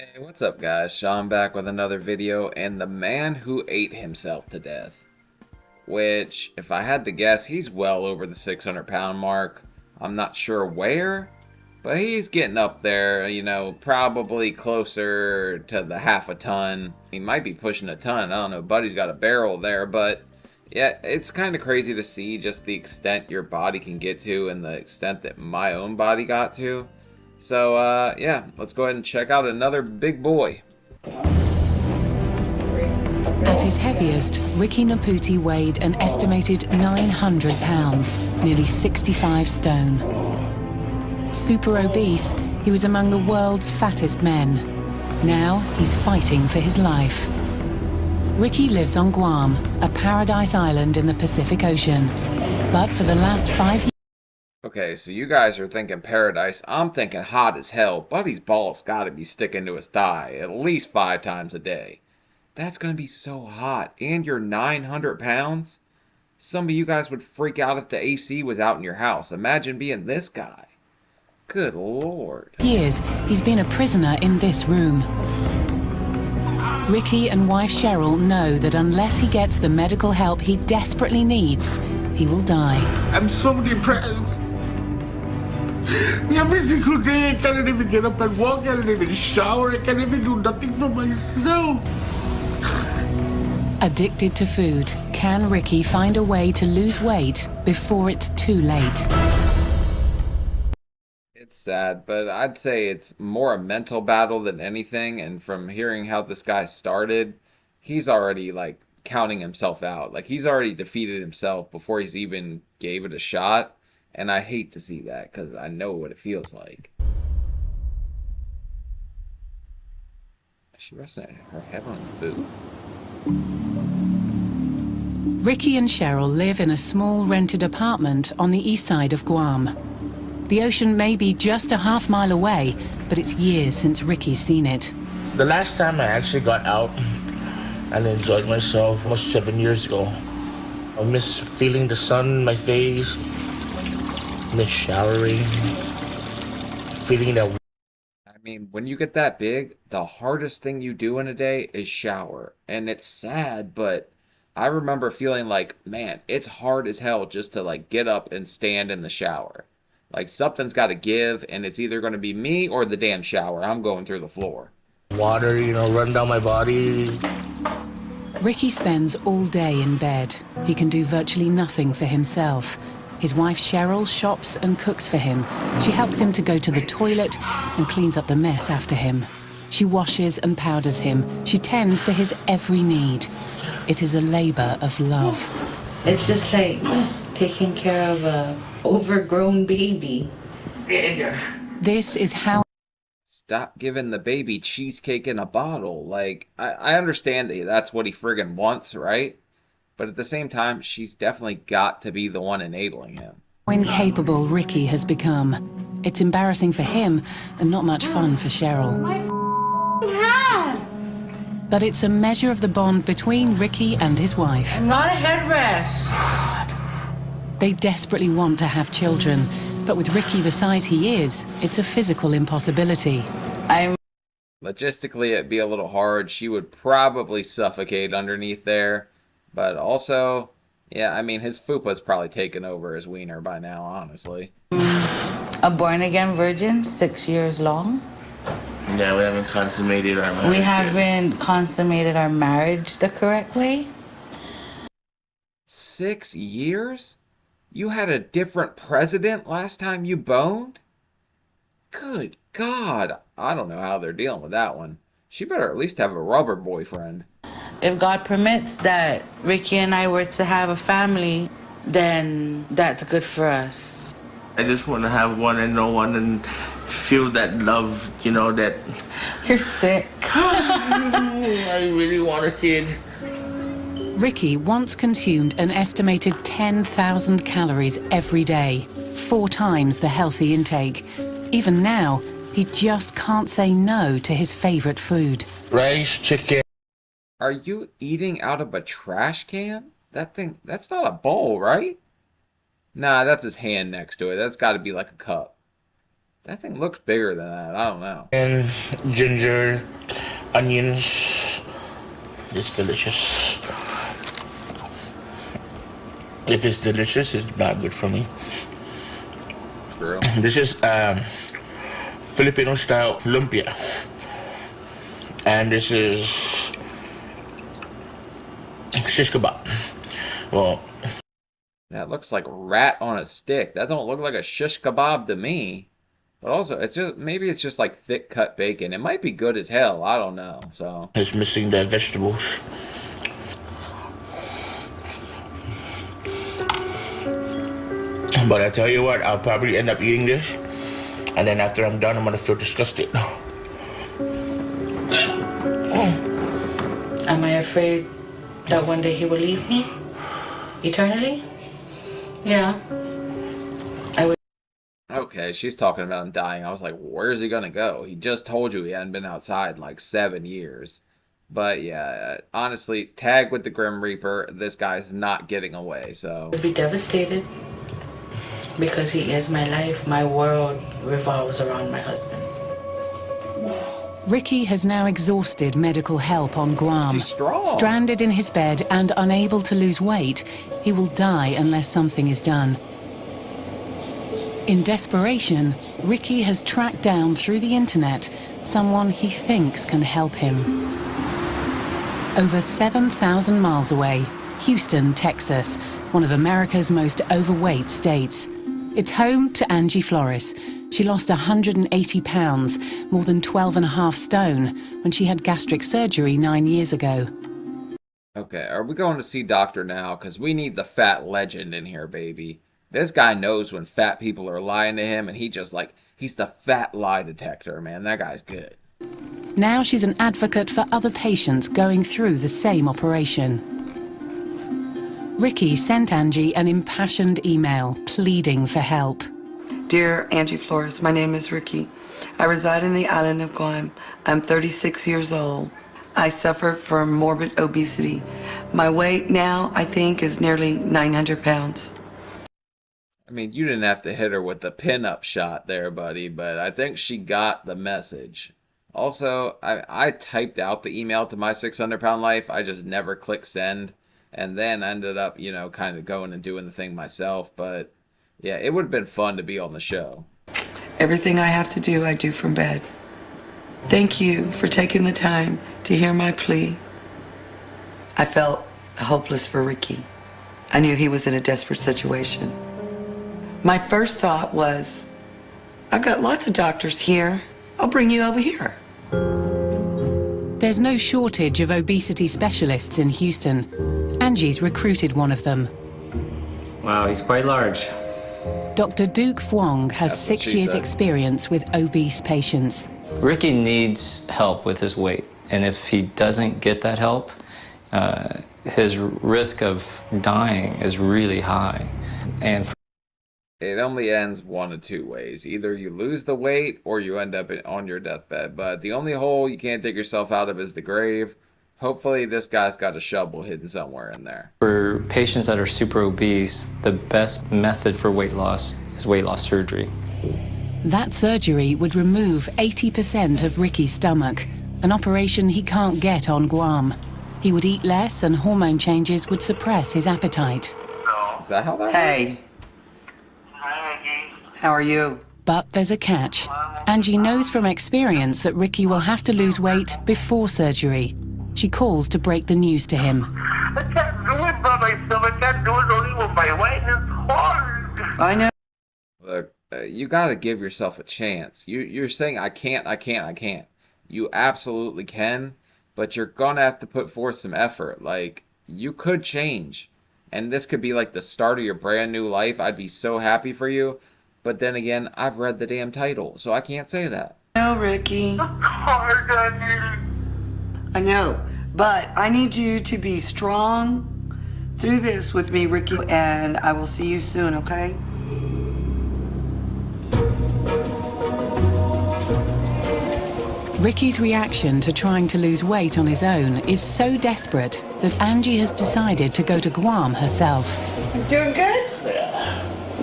Hey, what's up guys? Sean back with another video, and the man who ate himself to death. Which, if I had to guess, he's well over the 600-pound mark. I'm not sure where, but he's getting up there, probably closer to the half a ton. He might be pushing a ton, I don't know, Buddy's got a barrel there, but yeah, it's kind of crazy to see just the extent your body can get to and the extent that my own body got to. So, yeah, let's go ahead and check out another big boy. At his heaviest, Ricky Naputi weighed an estimated 900 pounds, nearly 65 stone. Super obese, he was among the world's fattest men. Now he's fighting for his life. Ricky lives on Guam, a paradise island in the Pacific Ocean. But for the last 5 years... Okay, so you guys are thinking paradise. I'm thinking hot as hell. Buddy's balls gotta be sticking to his thigh at least 5 times a day. That's gonna be so hot. And you're 900 pounds? Some of you guys would freak out if the AC was out in your house. Imagine being this guy. Good lord. Years, he's been a prisoner in this room. Ricky and wife Cheryl know that unless he gets the medical help he desperately needs, he will die. I'm so depressed. Every single day I can't even get up and walk, I can't even shower, I can't even do nothing for myself. Addicted to food, can Ricky find a way to lose weight before it's too late? It's sad, but I'd say it's more a mental battle than anything, and from hearing how this guy started, he's already like counting himself out. Like he's already defeated himself before he's even gave it a shot, and I hate to see that because I know what it feels like. Is she resting her head on his boot? Ricky and Cheryl live in a small rented apartment on the east side of Guam. The ocean may be just a half-mile away, but it's years since Ricky's seen it. The last time I actually got out and enjoyed myself was 7 years ago. I miss feeling the sun in my face, miss showering, feeling that. I mean, when you get that big, the hardest thing you do in a day is shower. And it's sad, but I remember feeling like, man, it's hard as hell just to like get up and stand in the shower. Like something's got to give, and it's either going to be me or the damn shower. I'm going through the floor. Water, run down my body. Ricky spends all day in bed. He can do virtually nothing for himself. His wife Cheryl shops and cooks for him. She helps him to go to the toilet and cleans up the mess after him. She washes and powders him. She tends to his every need. It is a labor of love. It's just like taking care of a overgrown baby. This is how... Stop giving the baby cheesecake in a bottle. Like, I understand that that's what he friggin' wants, right? But at the same time, she's definitely got to be the one enabling him. How incapable Ricky has become. It's embarrassing for him and not much fun for Cheryl. But it's a measure of the bond between Ricky and his wife. I'm not a headrest. They desperately want to have children, but with Ricky the size he is, it's a physical impossibility. Logistically, it'd be a little hard. She would probably suffocate underneath there. But also, yeah, I mean, his fupa's probably taken over his wiener by now, honestly. A born-again virgin, 6 years long. Yeah, we haven't consummated our marriage. We haven't consummated our marriage the correct way. 6 years? You had a different president last time you boned? Good God. I don't know how they're dealing with that one. She better at least have a rubber boyfriend. If God permits that Ricky and I were to have a family, then that's good for us. I just want to have one and no one and feel that love, that... You're sick. I really want a kid. Ricky once consumed an estimated 10,000 calories every day, 4 times the healthy intake. Even now, he just can't say no to his favorite food. Rice, chicken. Are you eating out of a trash can? That's not a bowl, right? Nah, that's his hand next to it. That's got to be like a cup. That thing looks bigger than that. I don't know. And ginger, onions. It's delicious. If it's delicious, it's not good for me. For real. This is Filipino style lumpia. And this is shish kebab. Well, That looks like rat on a stick. That don't look like a shish kebab to me. But also, it's just maybe it's just like thick cut bacon. It might be good as hell. I don't know. So it's missing the vegetables. But I tell you what, I'll probably end up eating this, and then after I'm done, I'm gonna feel disgusted. Am I afraid that one day he will leave me? Eternally? Yeah. okay, she's talking about him dying. I was like, where's he gonna go? He just told you he hadn't been outside in like 7 years. But yeah, honestly, tag with the Grim Reaper. This guy's not getting away. So I'd be devastated because he is my life. My world revolves around my husband. Ricky has now exhausted medical help on Guam. He's strong. Stranded in his bed and unable to lose weight, he will die unless something is done. In desperation, Ricky has tracked down through the internet someone he thinks can help him. Over 7,000 miles away, Houston, Texas, one of America's most overweight states. It's home to Angie Flores. She lost 180 pounds, more than 12 and a half stone, when she had gastric surgery 9 years ago. Okay, are we going to see Doctor now? Because we need the fat legend in here, baby. This guy knows when fat people are lying to him, and he's the fat lie detector, man. That guy's good. Now she's an advocate for other patients going through the same operation. Ricky sent Angie an impassioned email pleading for help. Dear Angie Flores, my name is Ricky. I reside in the island of Guam. I'm 36 years old. I suffer from morbid obesity. My weight now, I think, is nearly 900 pounds. I mean, you didn't have to hit her with the pin-up shot there, buddy, but I think she got the message. Also, I typed out the email to My 600 Pound Life. I just never clicked send, and then ended up, kind of going and doing the thing myself. But yeah, it would have been fun to be on the show. Everything I have to do, I do from bed. Thank you for taking the time to hear my plea. I felt hopeless for Ricky. I knew he was in a desperate situation. My first thought was, I've got lots of doctors here. I'll bring you over here. There's no shortage of obesity specialists in Houston. Angie's recruited one of them. Wow, he's quite large. Dr. Duke Fwong has That's what 6 she years' said. experience with obese patients. Ricky needs help with his weight, and if he doesn't get that help, his risk of dying is really high. And It only ends one of two ways. Either you lose the weight or you end up on your deathbed. But the only hole you can't dig yourself out of is the grave. Hopefully this guy's got a shovel hidden somewhere in there. for patients that are super obese, the best method for weight loss is weight loss surgery. That surgery would remove 80% of Ricky's stomach, an operation he can't get on Guam. He would eat less and hormone changes would suppress his appetite. Is that how that works? Hey. How are you? But there's a catch. Angie knows from experience that Ricky will have to lose weight before surgery. She calls to break the news to him. I can't do it by myself. I can't do it only with my weight. It's hard. I know. Look, you got to give yourself a chance. You're saying, I can't. You absolutely can, but you're going to have to put forth some effort. Like, you could change. And this could be like the start of your brand new life. I'd be so happy for you. But then again, I've read the damn title, so I can't say that. No, Ricky. It's hard, Angie. I know, but I need you to be strong through this with me, Ricky, and I will see you soon, okay? Ricky's reaction to trying to lose weight on his own is so desperate that Angie has decided to go to Guam herself. Doing good?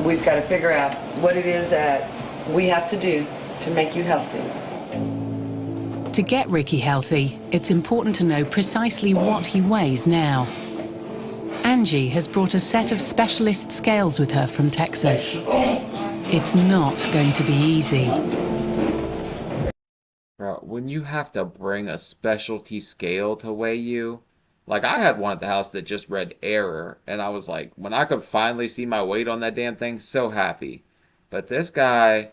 We've got to figure out what it is that we have to do to make you healthy. To get Ricky healthy, it's important to know precisely what he weighs now. Angie has brought a set of specialist scales with her from Texas. It's not going to be easy. Bro, when you have to bring a specialty scale to weigh you, like I had one at the house that just read error, and I was like, when I could finally see my weight on that damn thing, so happy. But this guy,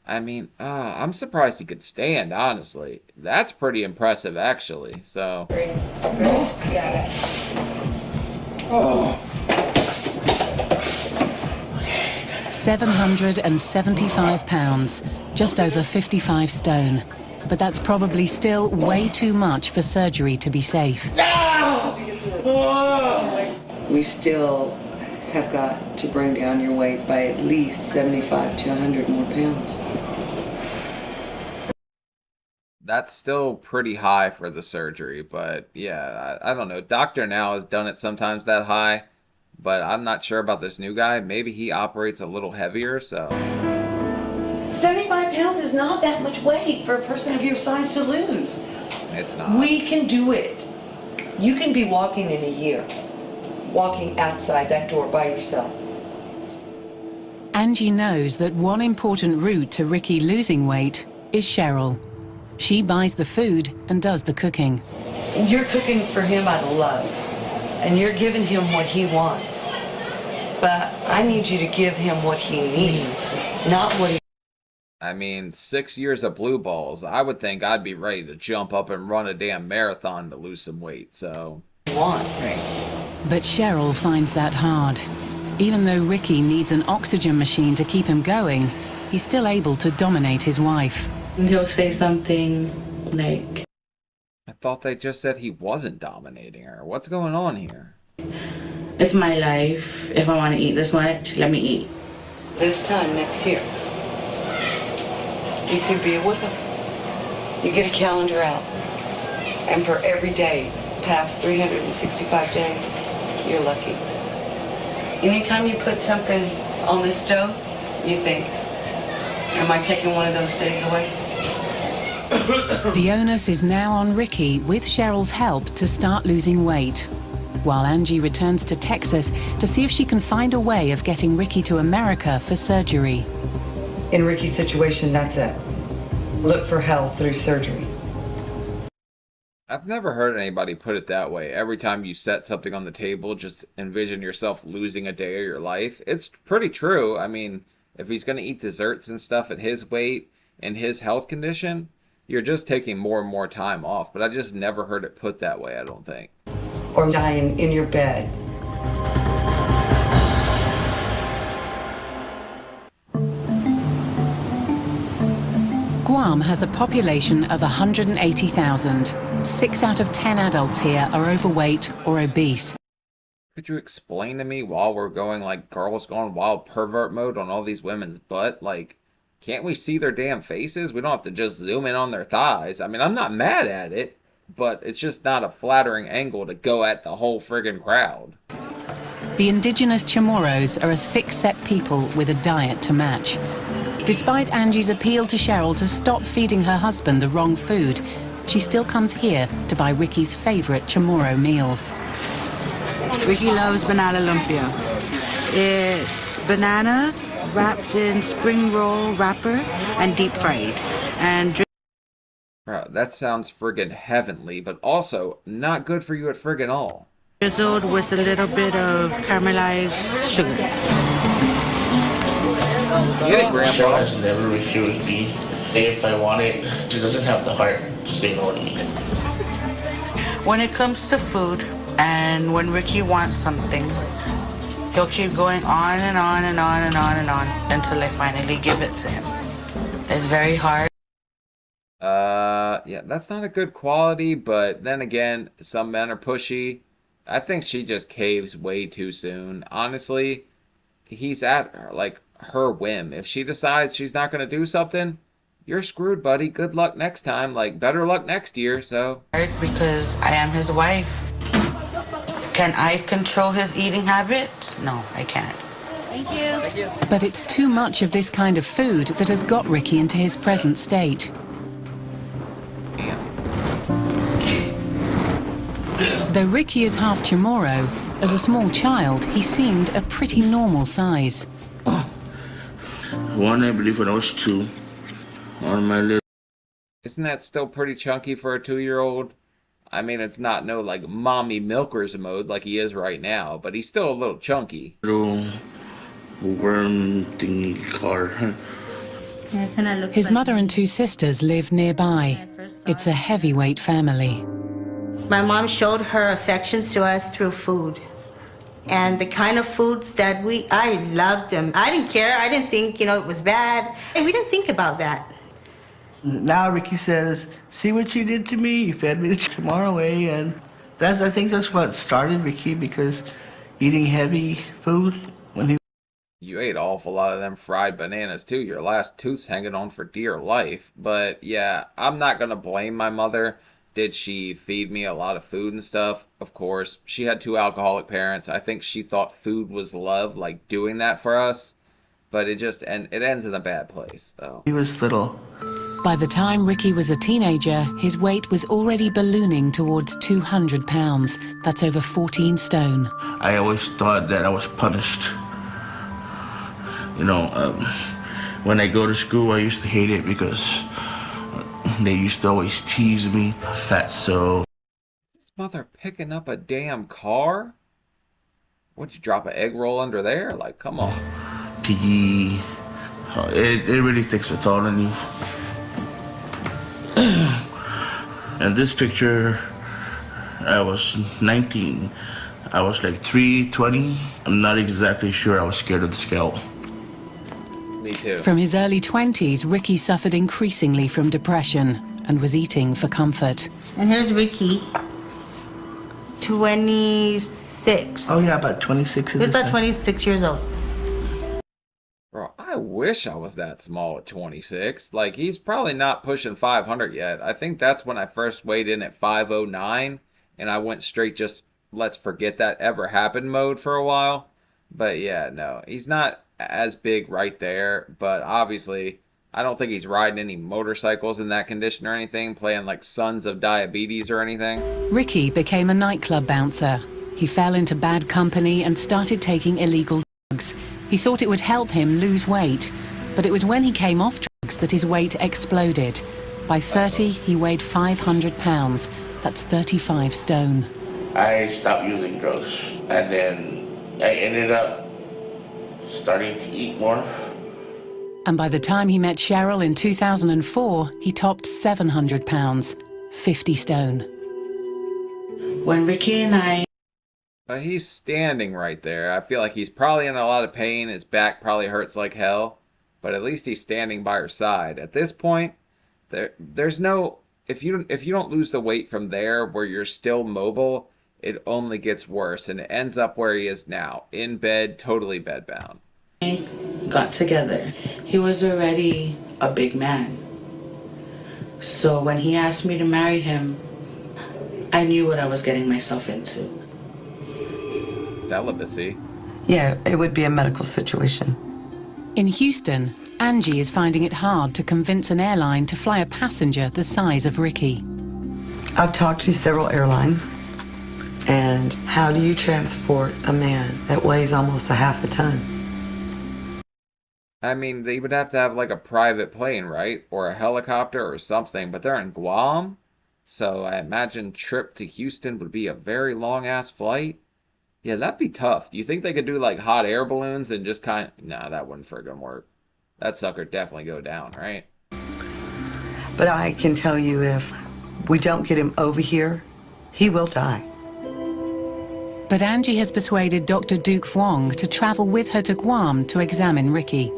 I mean, I'm surprised he could stand, honestly. That's pretty impressive, actually, so. 775 pounds, just over 55 stone. But that's probably still way too much for surgery to be safe. We still have got to bring down your weight by at least 75 to 100 more pounds. That's still pretty high for the surgery, but yeah, I don't know. Doctor Now has done it sometimes that high, but I'm not sure about this new guy. Maybe he operates a little heavier, so. 75 pounds is not that much weight for a person of your size to lose. It's not. We can do it. You can be walking in a year, walking outside that door by yourself. Angie knows that one important route to Ricky losing weight is Cheryl. She buys the food and does the cooking. You're cooking for him out of love, and you're giving him what he wants. But I need you to give him what he needs, not what he I mean, 6 years of blue balls, I would think I'd be ready to jump up and run a damn marathon to lose some weight, so. wants. But Cheryl finds that hard. Even though Ricky needs an oxygen machine to keep him going, he's still able to dominate his wife. He'll say something like, I thought they just said he wasn't dominating her. What's going on here? it's my life. If I want to eat this much, let me eat. This time next year, you could be with him. You get a calendar out, and for every day past 365 days, you're lucky. Anytime you put something on this stove, you think, am I taking one of those days away? The onus is now on Ricky, with Cheryl's help, to start losing weight, while Angie returns to Texas to see if she can find a way of getting Ricky to America for surgery. In Ricky's situation, that's it. Look for health through surgery. I've never heard anybody put it that way. Every time you set something on the table, just envision yourself losing a day of your life. It's pretty true. I mean, if he's going to eat desserts and stuff at his weight and his health condition, you're just taking more and more time off. But I just never heard it put that way, I don't think. Or dying in your bed. Guam has a population of 180,000. 6 out of 10 adults here are overweight or obese. Could you explain to me while we're going like Girls Gone Wild pervert mode on all these women's butt? Like, can't we see their damn faces? We don't have to just zoom in on their thighs. I mean, I'm not mad at it, but it's just not a flattering angle to go at the whole friggin' crowd. The indigenous Chamorros are a thick-set people with a diet to match. Despite Angie's appeal to Cheryl to stop feeding her husband the wrong food, she still comes here to buy Ricky's favorite Chamorro meals. Ricky loves banana lumpia. It's bananas wrapped in spring roll wrapper and deep fried. And Bro, that sounds friggin' heavenly, but also not good for you at friggin' all. drizzled with a little bit of caramelized sugar. Get it, Grandpa. Cheryl has never refused me. If I want it, she doesn't have the heart to say no to me. When it comes to food, and when Ricky wants something, he'll keep going on and on and on and on and on until I finally give it to him. It's very hard. Yeah, that's not a good quality, but then again, some men are pushy. I think she just caves way too soon. Honestly, he's at her whim. If she decides she's not going to do something, you're screwed, buddy. Good luck next time. Like, better luck next year, so. Because I am his wife. Can I control his eating habits? No, I can't. But it's too much of this kind of food that has got Ricky into his present state. Though Ricky is half Chamorro, as a small child, he seemed a pretty normal size. One, I believe, when I was 2, on my little. Isn't that still pretty chunky for a 2-year-old? I mean, it's not no like mommy milkers mode like he is right now, but he's still a little chunky. Little worm thingy car. His mother and 2 sisters live nearby. It's a heavyweight family. My mom showed her affections to us through food. And the kind of foods that I loved them. I didn't care. I didn't think, it was bad. And we didn't think about that. Now Ricky says, see what you did to me? You fed me the tomorrow way. And I think that's what started Ricky, because eating heavy food when he... You ate an awful lot of them fried bananas too. Your last tooth's hanging on for dear life. But yeah, I'm not going to blame my mother. Did she feed me a lot of food and stuff? Of course. She had 2 alcoholic parents. I think she thought food was love, like doing that for us. But it ends in a bad place. So. He was little. By the time Ricky was a teenager, his weight was already ballooning towards 200 pounds. That's over 14 stone. I always thought that I was punished. When I go to school, I used to hate it because they used to always tease me. Fatso. This mother picking up a damn car? What'd you drop an egg roll under there? Like, come on. Piggy. It really takes a toll on you. And this picture, I was 19. I was like 320. I'm not exactly sure. I was scared of the scale. Me too. From his early 20s, Ricky suffered increasingly from depression and was eating for comfort. And here's Ricky, 26. Oh yeah, about 26. He was about 26 years old. Bro, I wish I was that small at 26. Like, he's probably not pushing 500 yet. I think that's when I first weighed in at 509, and I went straight just, let's forget that ever happened mode for a while. But yeah, no, he's not as big right there, but obviously I don't think he's riding any motorcycles in that condition or anything, playing like Sons of Diabetes or anything. Ricky became a nightclub bouncer. He fell into bad company and started taking illegal drugs. He thought it would help him lose weight, but it was when he came off drugs that his weight exploded. By 30, he weighed 500 pounds. That's 35 stone. I stopped using drugs, and then I ended up starting to eat more. And by the time he met Cheryl in 2004, he topped 700 pounds, 50 stone. When Ricky and I... But he's standing right there. I feel like he's probably in a lot of pain. His back probably hurts like hell. But at least he's standing by her side. At this point, there's no... If you don't lose the weight from there where you're still mobile, it only gets worse, and it ends up where he is now, in bed, totally bedbound. got together, he was already a big man. So when he asked me to marry him, I knew what I was getting myself into. Celibacy. Yeah, it would be a medical situation. In Houston, Angie is finding it hard to convince an airline to fly a passenger the size of Ricky. I've talked to several airlines. And how do you transport a man that weighs almost a half a ton? I mean, they would have to have like a private plane, right? Or a helicopter or something, but they're in Guam. So I imagine trip to Houston would be a very long-ass flight. Yeah, that'd be tough. Do you think they could do like hot air balloons and just kind of... Nah, that wouldn't friggin' work. That sucker definitely go down, right? But I can tell you, if we don't get him over here, he will die. But Angie has persuaded Dr. Duke Vuong to travel with her to Guam to examine Ricky.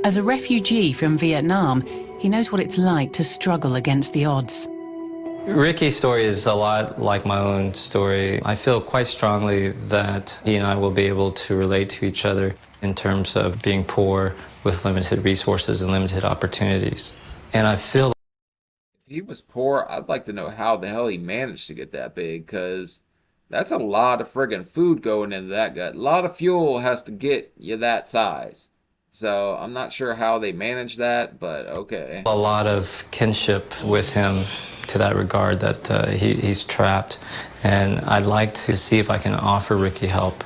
As a refugee from Vietnam, he knows what it's like to struggle against the odds. Ricky's story is a lot like my own story. I feel quite strongly that he and I will be able to relate to each other in terms of being poor with limited resources and limited opportunities. And I feel if he was poor, I'd like to know how the hell he managed to get that big, because That's a lot of friggin' food going into that gut. A lot of fuel has to get you that size. So I'm not sure how they manage that, but okay. A lot of kinship with him to that regard, that he's trapped. And I'd like to see if I can offer Ricky help.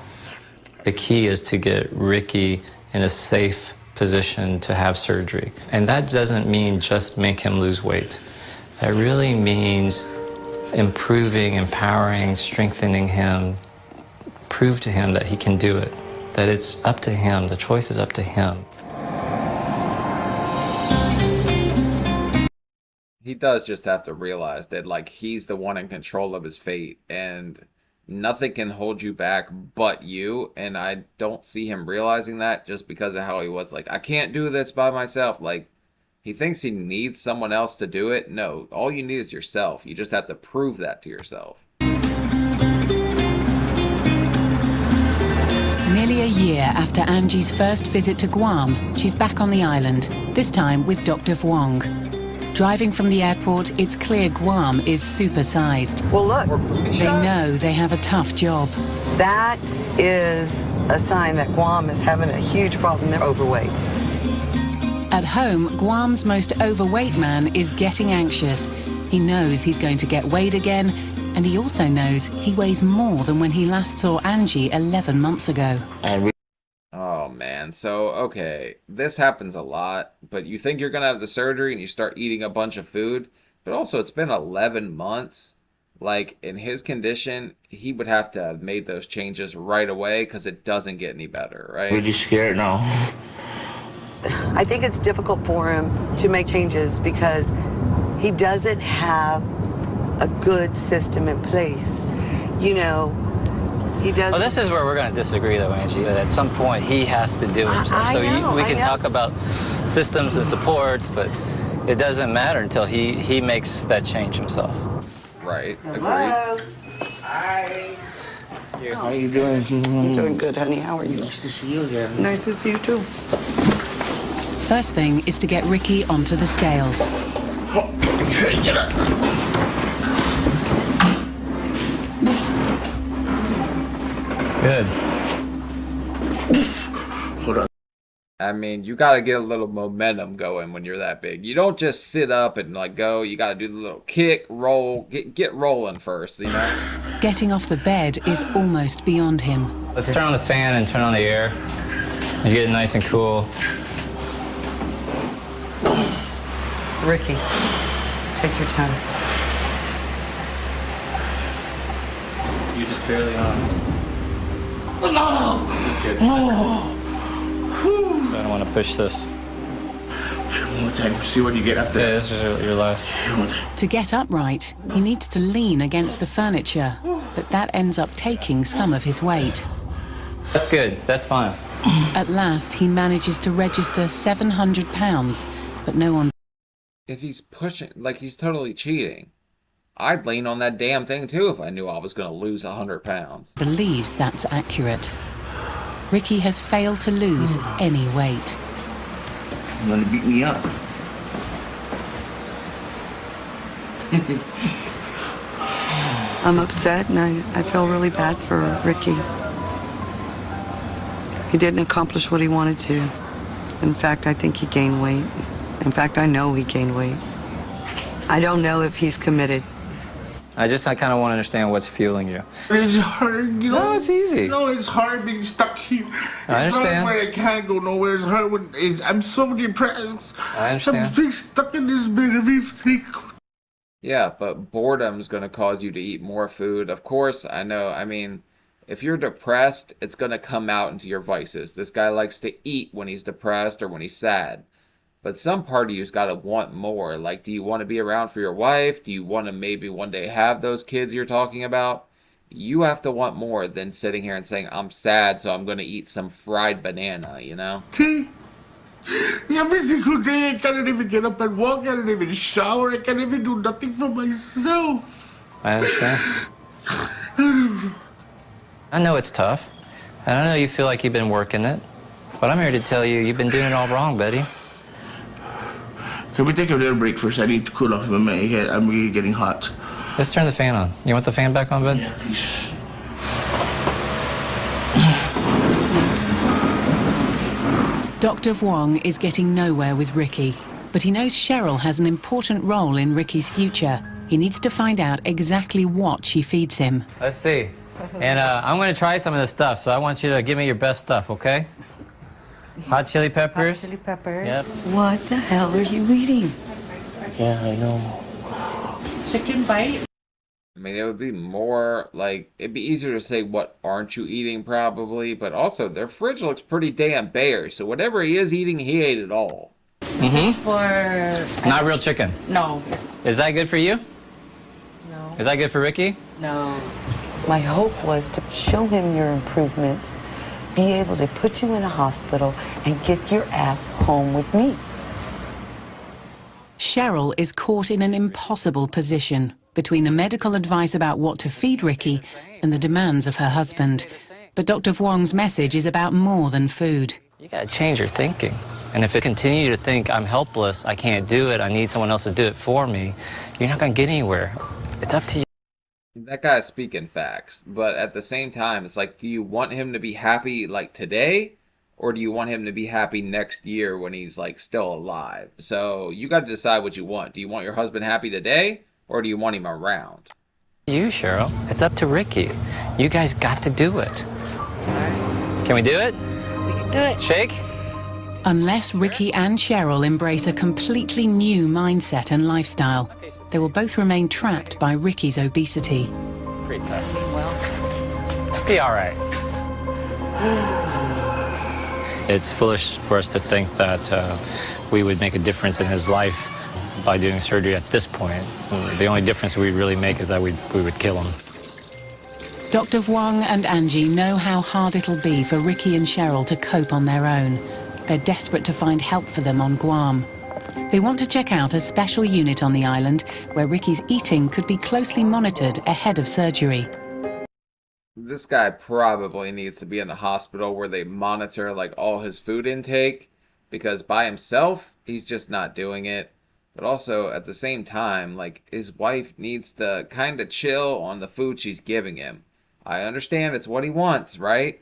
The key is to get Ricky in a safe position to have surgery. And that doesn't mean just make him lose weight. That really means improving, empowering, strengthening him, prove to him that he can do it, that it's up to him, the choice is up to him. He does just have to realize that, like, he's the one in control of his fate, and nothing can hold you back but you, and I don't see him realizing that just because of how he was. Like, I can't do this by myself. Like, he thinks he needs someone else to do it. No, all you need is yourself. You just have to prove that to yourself. Nearly a year after Angie's first visit to Guam, she's back on the island, this time with Dr. Vuong. Driving from the airport, it's clear Guam is supersized. Well, look. They know they have a tough job. That is a sign that Guam is having a huge problem. They're overweight. At home, Guam's most overweight man is getting anxious. He knows he's going to get weighed again, and he also knows he weighs more than when he last saw Angie 11 months ago. Oh man, so okay, this happens a lot, but you think you're gonna have the surgery and you start eating a bunch of food, but also it's been 11 months. Like, in his condition, he would have to have made those changes right away because it doesn't get any better, right? Really scared now. I think it's difficult for him to make changes because he doesn't have a good system in place. You know, he doesn't. Well, this is where we're going to disagree, though, Angie. At some point, he has to do it himself. We can talk about systems and supports, but it doesn't matter until he makes that change himself. Right. Hello. Hi. How are you doing? I'm doing good, honey. How are you? Nice to see you again. Nice to see you, too. First thing is to get Ricky onto the scales. Get up. Good. Hold on. I mean, you gotta get a little momentum going when you're that big. You don't just sit up and like go. You gotta do the little kick, roll, get rolling first, you know? Getting off the bed is almost beyond him. Let's turn on the fan and turn on the air and get it nice and cool. Ricky, take your time. You just barely on. I don't want to push this. One more time. See what you get after Yeah, that. this is your last. To get upright, he needs to lean against the furniture, but that ends up taking some of his weight. That's good. That's fine. At last, he manages to register 700 pounds, but no one If he's pushing, like, he's totally cheating. I'd lean on that damn thing too if I knew I was gonna lose 100 pounds. believes that's accurate. Ricky has failed to lose any weight. You want to beat me up? I'm upset, and I feel really bad for Ricky. He didn't accomplish what he wanted to. In fact, I think he gained weight. In fact, I know he gained weight. I don't know if he's committed. I kind of want to understand what's fueling you. It's hard, you know. No, it's easy. No, it's hard being stuck here. I It's understand. hard when I can't go nowhere. It's hard when I'm so depressed. I understand. I'm being stuck in this bed every single. Yeah, but boredom's gonna cause you to eat more food. Of course, I know. I mean, if you're depressed, it's gonna come out into your vices. This guy likes to eat when he's depressed or when he's sad. But some part of you's got to want more. Like, do you want to be around for your wife? Do you want to maybe one day have those kids you're talking about? You have to want more than sitting here and saying, I'm sad, so I'm going to eat some fried banana, you know? See? Every single day I can't even get up and walk. I can't even shower. I can't even do nothing for myself. I understand. I know it's tough. And I know you feel like you've been working it. But I'm here to tell you, you've been doing it all wrong, Betty. Can we take a little break first? I need to cool off my head. I'm really getting hot. Let's turn the fan on. You want the fan back on, bud? Yeah, please. Dr. Vuong is getting nowhere with Ricky, but he knows Cheryl has an important role in Ricky's future. He needs to find out exactly what she feeds him. Let's see. And I'm going to try some of this stuff, so I want you to give me your best stuff, okay? Hot chili peppers. Hot chili peppers. Yep. What the hell are you eating? Yeah, I know. Chicken bite. I mean, it would be more like, it'd be easier to say, what aren't you eating, probably, but also their fridge looks pretty damn bare, so whatever he is eating, he ate it all. For... Not real chicken. No. Is that good for you? No. Is that good for Ricky? No. My hope was to show him your improvement, be able to put you in a hospital, and get your ass home with me. Cheryl is caught in an impossible position between the medical advice about what to feed Ricky and the demands of her husband. But Dr. Vuong's message is about more than food. You gotta change your thinking. And if you continue to think, I'm helpless, I can't do it, I need someone else to do it for me, you're not gonna get anywhere. It's up to you. That guy's speaking facts, but at the same time, it's like, do you want him to be happy, like, today? Or do you want him to be happy next year when he's, like, still alive? So, you gotta decide what you want. Do you want your husband happy today? Or do you want him around? You, Cheryl. It's up to Ricky. You guys got to do it. Can we do it? We can do it. Shake? Unless Ricky and Cheryl embrace a completely new mindset and lifestyle, they will both remain trapped by Ricky's obesity. Pretty tough. Well, be all right. It's foolish for us to think that we would make a difference in his life by doing surgery at this point. The only difference we'd really make is that we would kill him. Dr. Vuong and Angie know how hard it'll be for Ricky and Cheryl to cope on their own. They're desperate to find help for them on Guam. They want to check out a special unit on the island where Ricky's eating could be closely monitored ahead of surgery. This guy probably needs to be in a hospital where they monitor, like, all his food intake, because by himself, he's just not doing it. But also, at the same time, like, his wife needs to kind of chill on the food she's giving him. I understand it's what he wants, right?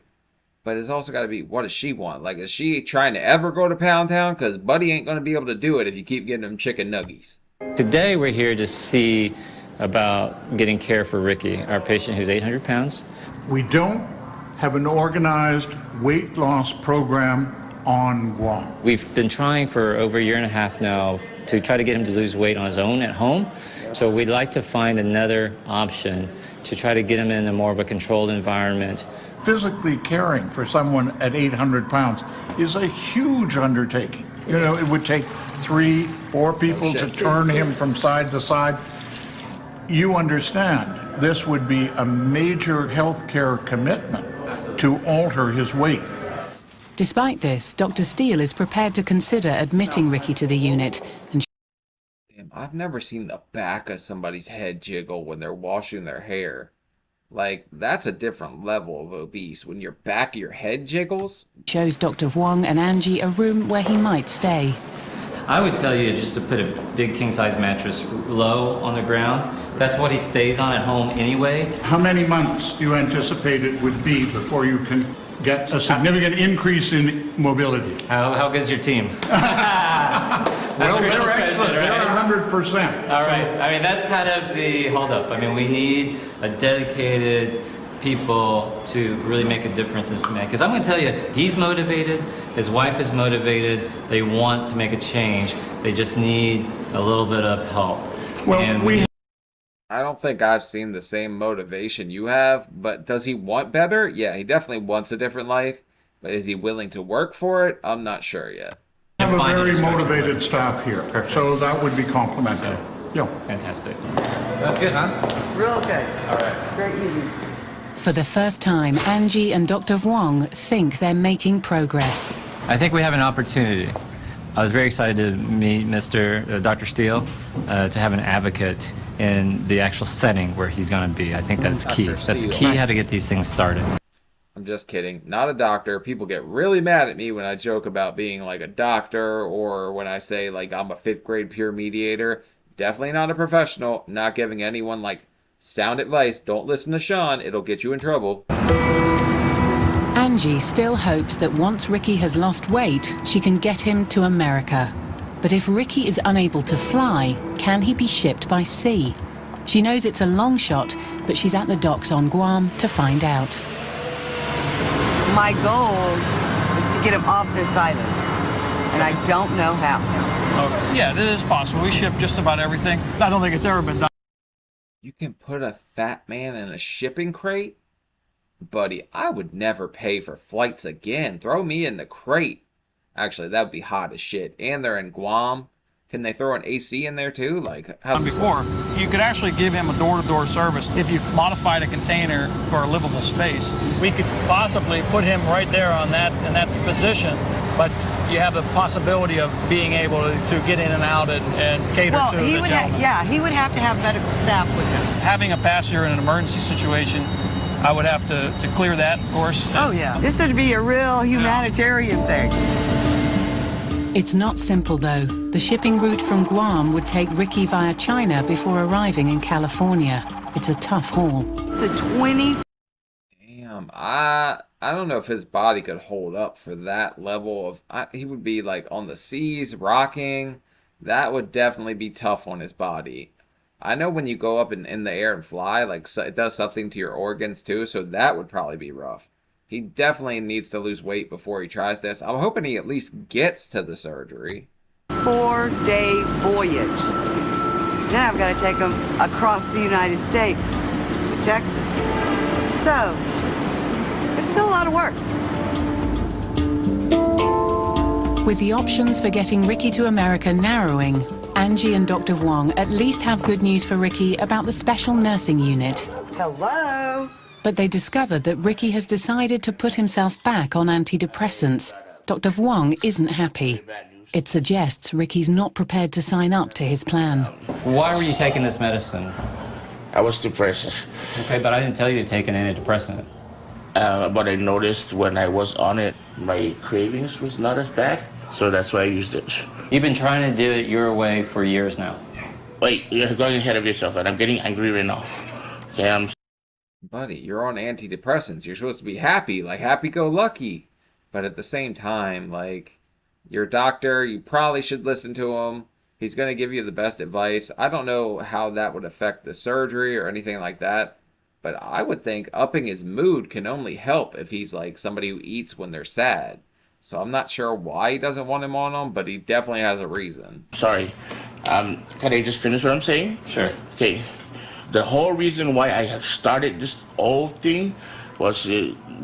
But it's also got to be, what does she want? Like, is she trying to ever go to Pound Town? Because Buddy ain't going to be able to do it if you keep getting him chicken nuggies. Today, we're here to see about getting care for Ricky, our patient who's 800 pounds. We don't have an organized weight loss program on Guam. We've been trying for over a year and a half now to try to get him to lose weight on his own at home. So we'd like to find another option to try to get him in a more of a controlled environment. Physically caring for someone at 800 pounds is a huge undertaking. You know, it would take 3-4 people to turn him from side to side. You understand, this would be a major healthcare commitment to alter his weight. Despite this, Dr. Steele is prepared to consider admitting Ricky to the unit. And Damn, I've never seen the back of somebody's head jiggle when they're washing their hair. Like, that's a different level of obese, when your back of your head jiggles. shows Dr. Vuong and Angie a room where he might stay. I would tell you just to put a big king-size mattress low on the ground. That's what he stays on at home anyway. How many months do you anticipate it would be before you can get a significant increase in mobility? How good's your team? Well, they're excellent. They're 100%. All right. I mean, that's kind of the holdup. I mean, we need a dedicated people to really make a difference in this man. Because I'm going to tell you, he's motivated. His wife is motivated. They want to make a change. They just need a little bit of help. Well, And I don't think I've seen the same motivation you have, but does he want better? Yeah, he definitely wants a different life, but is he willing to work for it? I'm not sure yet. We have a Find very an instructor. motivated staff here, Perfect. so that would be complimentary. Yeah. Fantastic. That's good, huh? Real good. All right. Great meeting. For the first time, Angie and Dr. Vuong think they're making progress. I think we have an opportunity. I was very excited to meet Dr. Steele, to have an advocate in the actual setting where he's going to be. I think that's key. Dr. That's Steele. key how to get these things started. I'm just kidding. Not a doctor. People get really mad at me when I joke about being like a doctor, or when I say like I'm a 5th grade peer mediator. Definitely not a professional. Not giving anyone like sound advice. Don't listen to Sean. It'll get you in trouble. Angie still hopes that once Ricky has lost weight, she can get him to America. But if Ricky is unable to fly, can he be shipped by sea? She knows it's a long shot, but she's at the docks on Guam to find out. My goal is to get him off this island, and I don't know how. Okay. Yeah, it is possible. We ship just about everything. I don't think it's ever been done. You can put a fat man in a shipping crate? Buddy, I would never pay for flights again. Throw me in the crate. Actually, that would be hot as shit. And they're in Guam. Can they throw an AC in there too? Like, how's Before, you could actually give him a door-to-door service if you modified a container for a livable space. We could possibly put him right there on that in that position, but you have the possibility of being able to get in and out and cater to the gentleman. Yeah, he would have to have medical staff with him. Having a passenger in an emergency situation, I would have to clear that, of course. Oh, yeah. This would be a real humanitarian thing. It's not simple, though. The shipping route from Guam would take Ricky via China before arriving in California. It's a tough haul. It's a 20... Damn, I don't know if his body could hold up for that level of... he would be, like, on the seas, rocking. That would definitely be tough on his body. I know when you go up in the air and fly, like, it does something to your organs, too, so that would probably be rough. He definitely needs to lose weight before he tries this. I'm hoping he at least gets to the surgery. 4-day voyage. Then I've got to take him across the United States to Texas. So, it's still a lot of work. With the options for getting Ricky to America narrowing, Angie and Dr. Wong at least have good news for Ricky about the special nursing unit. Hello? But they discovered that Ricky has decided to put himself back on antidepressants. Dr. Wong isn't happy. It suggests Ricky's not prepared to sign up to his plan. Why were you taking this medicine? I was depressed. Okay, but I didn't tell you to take an antidepressant. But I noticed when I was on it, my cravings was not as bad. So that's why I used it. You've been trying to do it your way for years now. Wait, you're going ahead of yourself, and I'm getting angry right now. Okay, Buddy, you're on antidepressants. You're supposed to be happy, like happy-go-lucky. But at the same time, like, your doctor, you probably should listen to him. He's going to give you the best advice. I don't know how that would affect the surgery or anything like that. But I would think upping his mood can only help if he's like somebody who eats when they're sad. So I'm not sure why he doesn't want him on him, but he definitely has a reason. Sorry. Can I just finish what I'm saying? Sure. Okay. The whole reason why I have started this whole thing was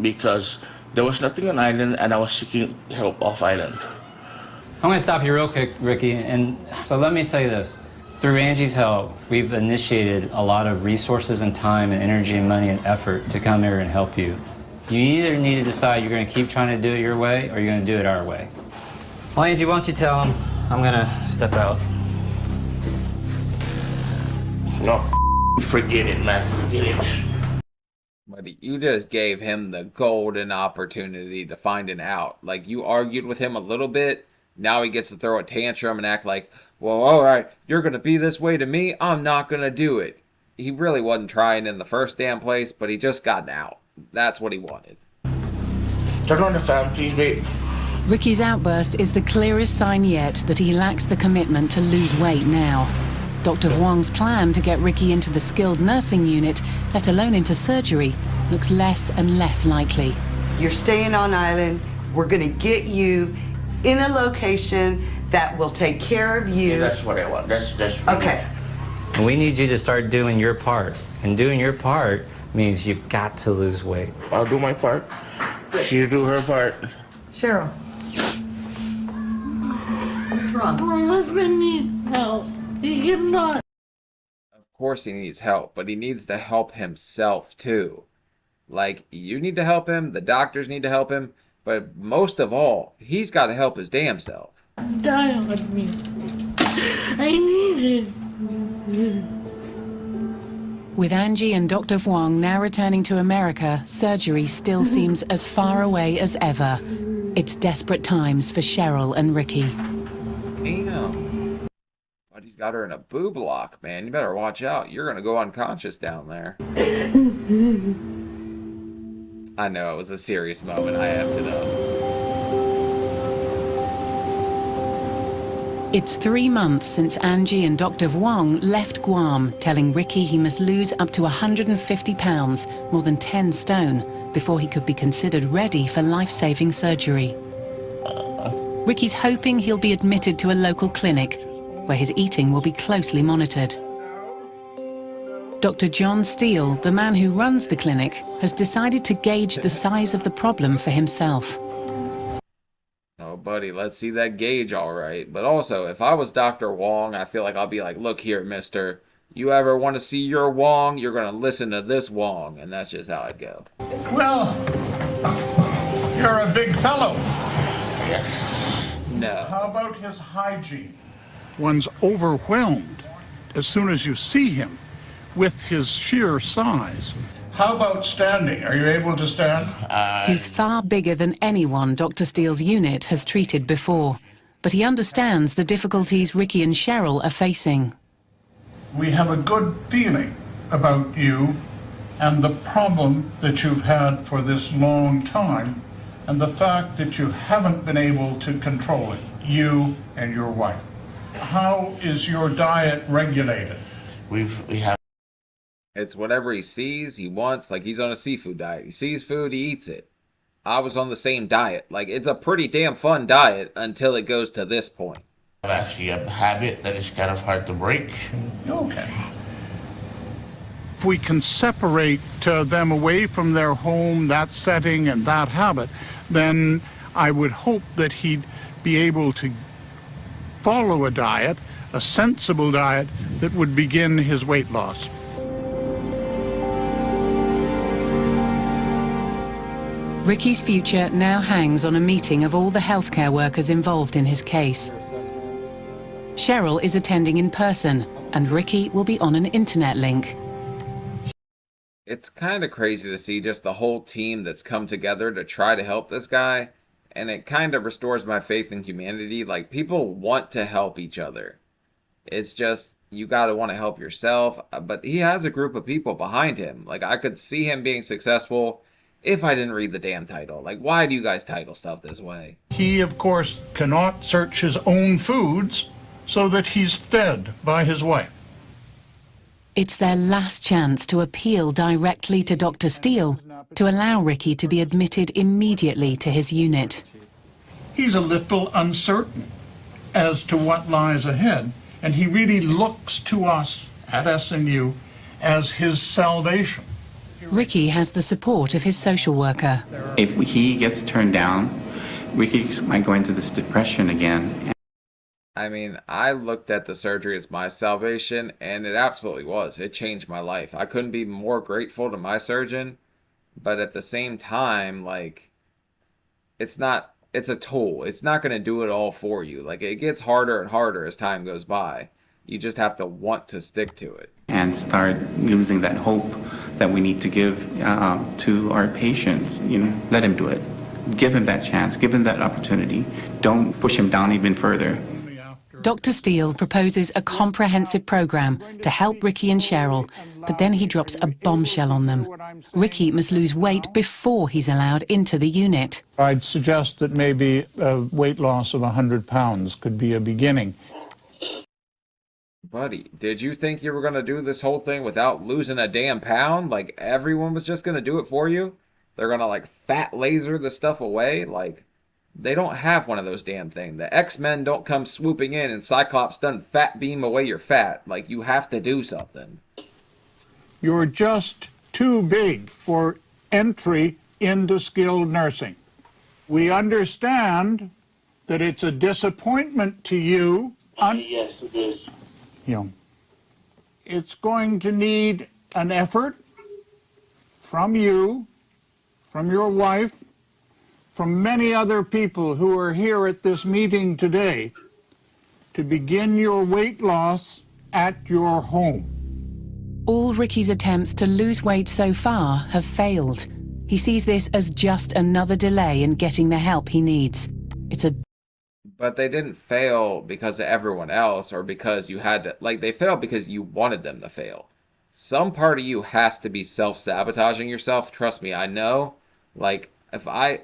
because there was nothing on island and I was seeking help off island. I'm going to stop you real quick, Ricky. And so let me say this. Through Angie's help, we've initiated a lot of resources and time and energy and money and effort to come here and help you. You either need to decide you're going to keep trying to do it your way or you're going to do it our way. Well, Angie, why don't you tell him I'm going to step out. No, forget it, man. Forget it. But you just gave him the golden opportunity to find an out. Like, you argued with him a little bit. Now he gets to throw a tantrum and act like, well, all right, you're going to be this way to me. I'm not going to do it. He really wasn't trying in the first damn place, but he just got out. That's what he wanted. Turn on the fan, please, babe. Ricky's outburst is the clearest sign yet that he lacks the commitment to lose weight now. Dr. Wong's plan to get Ricky into the skilled nursing unit, let alone into surgery, looks less and less likely. You're staying on island. We're going to get you in a location that will take care of you. Yeah, that's what I want. That's okay. We need you to start doing your part. And doing your part means you've got to lose weight. I'll do my part. She'll do her part. Cheryl. What's wrong? My husband needs help. He cannot. Of course he needs help, but he needs to help himself too. Like, you need to help him, the doctors need to help him, but most of all, he's got to help his damn self. Die on me. I need it. With Angie and Dr. Wong now returning to America, surgery still seems as far away as ever. It's desperate times for Cheryl and Ricky. Damn. But he's got her in a boob lock, man. You better watch out. You're going to go unconscious down there. I know, it was a serious moment. I effed it up. It's 3 months since Angie and Dr. Vuong left Guam, telling Ricky he must lose up to 150 pounds, more than 10 stone, before he could be considered ready for life-saving surgery. Ricky's hoping he'll be admitted to a local clinic, where his eating will be closely monitored. Dr. John Steele, the man who runs the clinic, has decided to gauge the size of the problem for himself. Oh, buddy, let's see that gauge, all right. But also, if I was Dr. Wong, I feel like I'll be like, look here, mister. You ever want to see your Wong, you're going to listen to this Wong. And that's just how I'd go. Well, you're a big fellow. Yes. No. How about his hygiene? One's overwhelmed as soon as you see him with his sheer size. How about standing? Are you able to stand? He's far bigger than anyone Dr. Steele's unit has treated before, but he understands the difficulties Ricky and Cheryl are facing. We have a good feeling about you and the problem that you've had for this long time and the fact that you haven't been able to control it, you and your wife. How is your diet regulated? We have. It's whatever he sees, he wants. Like, he's on a seafood diet. He sees food, he eats it. I was on the same diet. Like, it's a pretty damn fun diet until it goes to this point. Actually a habit that is kind of hard to break. Okay. If we can separate them away from their home, that setting and that habit, then I would hope that he'd be able to follow a diet, a sensible diet, that would begin his weight loss. Ricky's future now hangs on a meeting of all the healthcare workers involved in his case. Cheryl is attending in person, and Ricky will be on an internet link. It's kind of crazy to see just the whole team that's come together to try to help this guy, and it kind of restores my faith in humanity. Like, people want to help each other. It's just, you gotta want to help yourself, but he has a group of people behind him. Like, I could see him being successful if I didn't read the damn title. Like, why do you guys title stuff this way? He, of course, cannot search his own foods so that he's fed by his wife. It's their last chance to appeal directly to Dr. Steele to allow Ricky to be admitted immediately to his unit. He's a little uncertain as to what lies ahead, and he really looks to us at SNU as his salvation. Ricky has the support of his social worker. If he gets turned down, Ricky might go into this depression again. I mean, I looked at the surgery as my salvation, and it absolutely was. It changed my life. I couldn't be more grateful to my surgeon, but at the same time, like, it's a tool. It's not going to do it all for you. Like, it gets harder and harder as time goes by. You just have to want to stick to it. And start losing that hope that we need to give to our patients. You know, let him do it. Give him that chance. Give him that opportunity. Don't push him down even further. Dr. Steele proposes a comprehensive program to help Ricky and Cheryl, but then he drops a bombshell on them. Ricky must lose weight before he's allowed into the unit. I'd suggest that maybe a weight loss of 100 pounds could be a beginning. Buddy, did you think you were going to do this whole thing without losing a damn pound? Like, everyone was just going to do it for you? They're going to, like, fat laser the stuff away? Like, they don't have one of those damn things. The X-Men don't come swooping in and Cyclops doesn't fat beam away your fat. Like, you have to do something. You're just too big for entry into skilled nursing. We understand that it's a disappointment to you. Yes, it is. You know, it's going to need an effort from you, from your wife, from many other people who are here at this meeting today to begin your weight loss at your home. All Ricky's attempts to lose weight so far have failed. He sees this as just another delay in getting the help he needs. But they didn't fail because of everyone else or because you had to, like, they failed because you wanted them to fail. Some part of you has to be self-sabotaging yourself, trust me, I know. Like,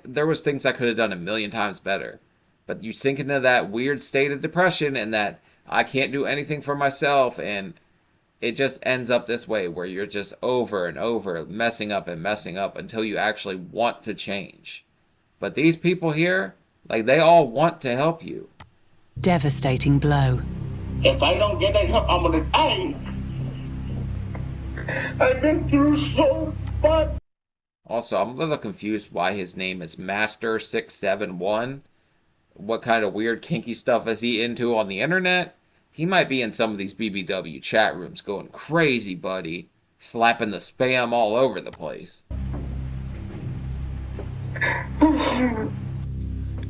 there was things I could have done a million times better. But you sink into that weird state of depression and that I can't do anything for myself, and it just ends up this way where you're just over and over messing up until you actually want to change. But these people here, like, they all want to help you. Devastating blow. If I don't get that help, I'm gonna die. I've been through so much. Also, I'm a little confused why his name is Master671. What kind of weird kinky stuff is he into on the internet? He might be in some of these BBW chat rooms going crazy, buddy. Slapping the spam all over the place.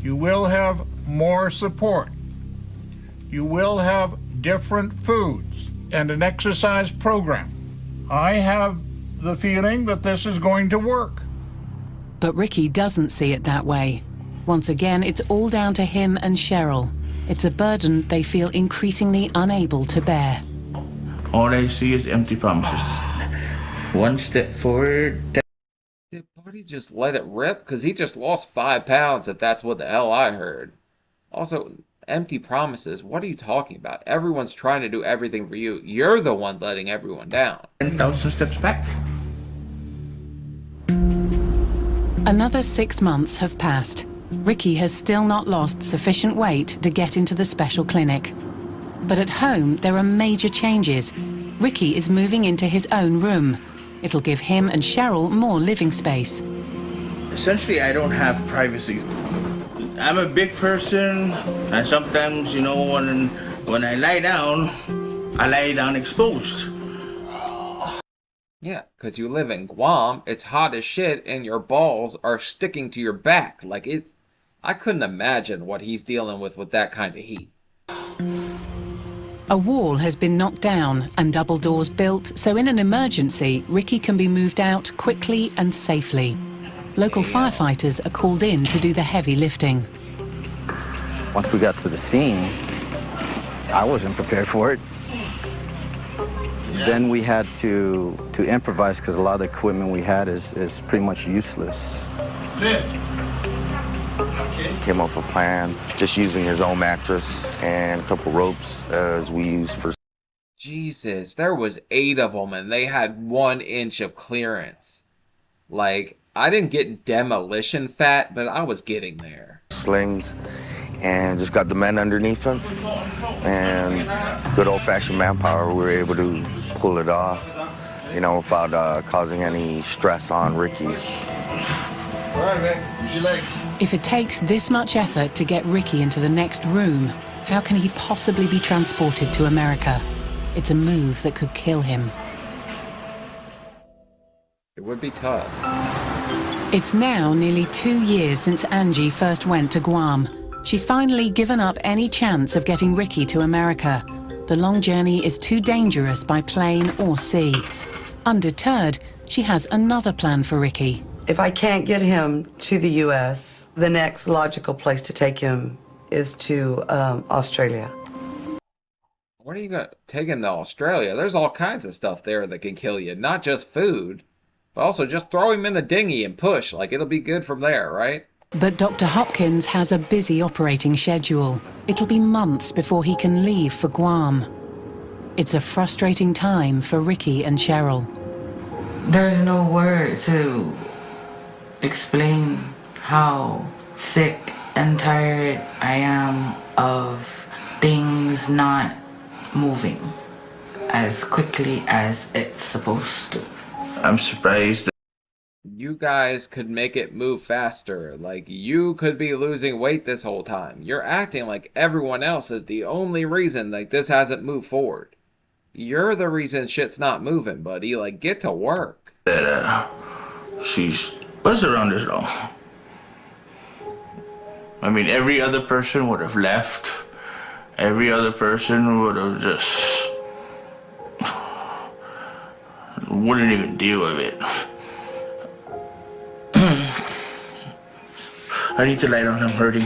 You will have more support. You will have different foods and an exercise program. I have the feeling that this is going to work. But Ricky doesn't see it that way. Once again, it's all down to him and Cheryl. It's a burden they feel increasingly unable to bear. All I see is empty promises. One step forward. Did Buddy just let it rip? Because he just lost 5 pounds, if that's what the hell I heard. Also, empty promises. What are you talking about? Everyone's trying to do everything for you. You're the one letting everyone down. 10,000 steps back. Another 6 months have passed. Ricky has still not lost sufficient weight to get into the special clinic. But at home, there are major changes. Ricky is moving into his own room. It'll give him and Cheryl more living space. Essentially, I don't have privacy. I'm a big person, and sometimes, you know, when I lie down exposed. Yeah, because you live in Guam, it's hot as shit, and your balls are sticking to your back. Like, I couldn't imagine what he's dealing with that kind of heat. A wall has been knocked down and double doors built, so in an emergency, Ricky can be moved out quickly and safely. Local firefighters are called in to do the heavy lifting. Once we got to the scene, I wasn't prepared for it. Then we had to improvise because a lot of the equipment we had is pretty much useless. Came up with a plan, just using his own mattress and a couple ropes as we used for... Jesus, there was 8 of them and they had 1 inch of clearance. Like, I didn't get demolition fat, but I was getting there. Slings, and just got the men underneath him, and good old-fashioned manpower, we were able to pull it off, you know, without causing any stress on Ricky. All right, man, use your legs. If it takes this much effort to get Ricky into the next room, how can he possibly be transported to America? It's a move that could kill him. It would be tough. It's now nearly 2 years since Angie first went to Guam. She's finally given up any chance of getting Ricky to America. The long journey is too dangerous by plane or sea. Undeterred, she has another plan for Ricky. If I can't get him to the U.S., the next logical place to take him is to Australia. What are you going to take him to Australia? There's all kinds of stuff there that can kill you. Not just food, but also just throw him in a dinghy and push. Like, it'll be good from there, right? But Dr. Hopkins has a busy operating schedule. It'll be months before he can leave for Guam. It's a frustrating time for Ricky and Cheryl. There's no word to explain how sick and tired I am of things not moving as quickly as it's supposed to. I'm surprised that you guys could make it move faster. Like, you could be losing weight this whole time. You're acting like everyone else is the only reason, like, this hasn't moved forward. You're the reason shit's not moving, buddy. Like, get to work. that she's was around this long. I mean, every other person would have left. Every other person would have just wouldn't even deal with it. I need to lie down, I'm hurting.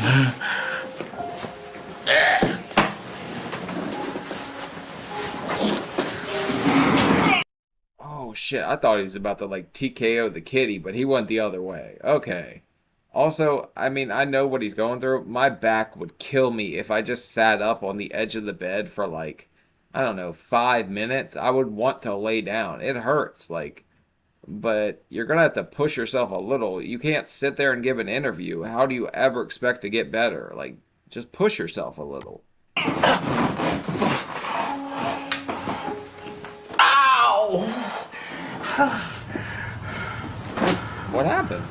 Oh shit. shit, I thought he was about to, like, TKO the kitty, but he went the other way. Okay. Also, I mean, I know what he's going through. My back would kill me if I just sat up on the edge of the bed for, like, I don't know, 5 minutes. I would want to lay down. It hurts, like, but you're going to have to push yourself a little. You can't sit there and give an interview. How do you ever expect to get better? Like, just push yourself a little. Ow! What happened?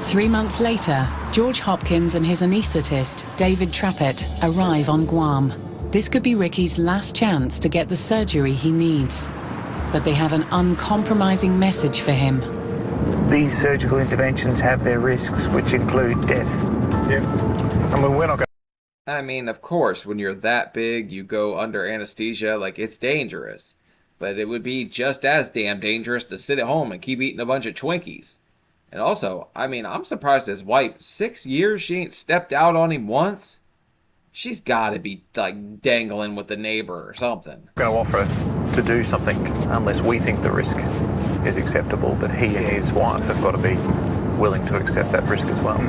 Three months later, George Hopkins and his anaesthetist, David Trappett, arrive on Guam. This could be Ricky's last chance to get the surgery he needs. But they have an uncompromising message for him. These surgical interventions have their risks, which include death. Yeah. I mean, we're not gonna... I mean, of course, when you're that big, you go under anesthesia, like, it's dangerous. But it would be just as damn dangerous to sit at home and keep eating a bunch of Twinkies. And also, I mean, I'm surprised his wife, 6 years, she ain't stepped out on him once. She's gotta be, like, dangling with the neighbor or something. We're going to offer to do something unless we think the risk is acceptable, but he and his wife have got to be willing to accept that risk as well.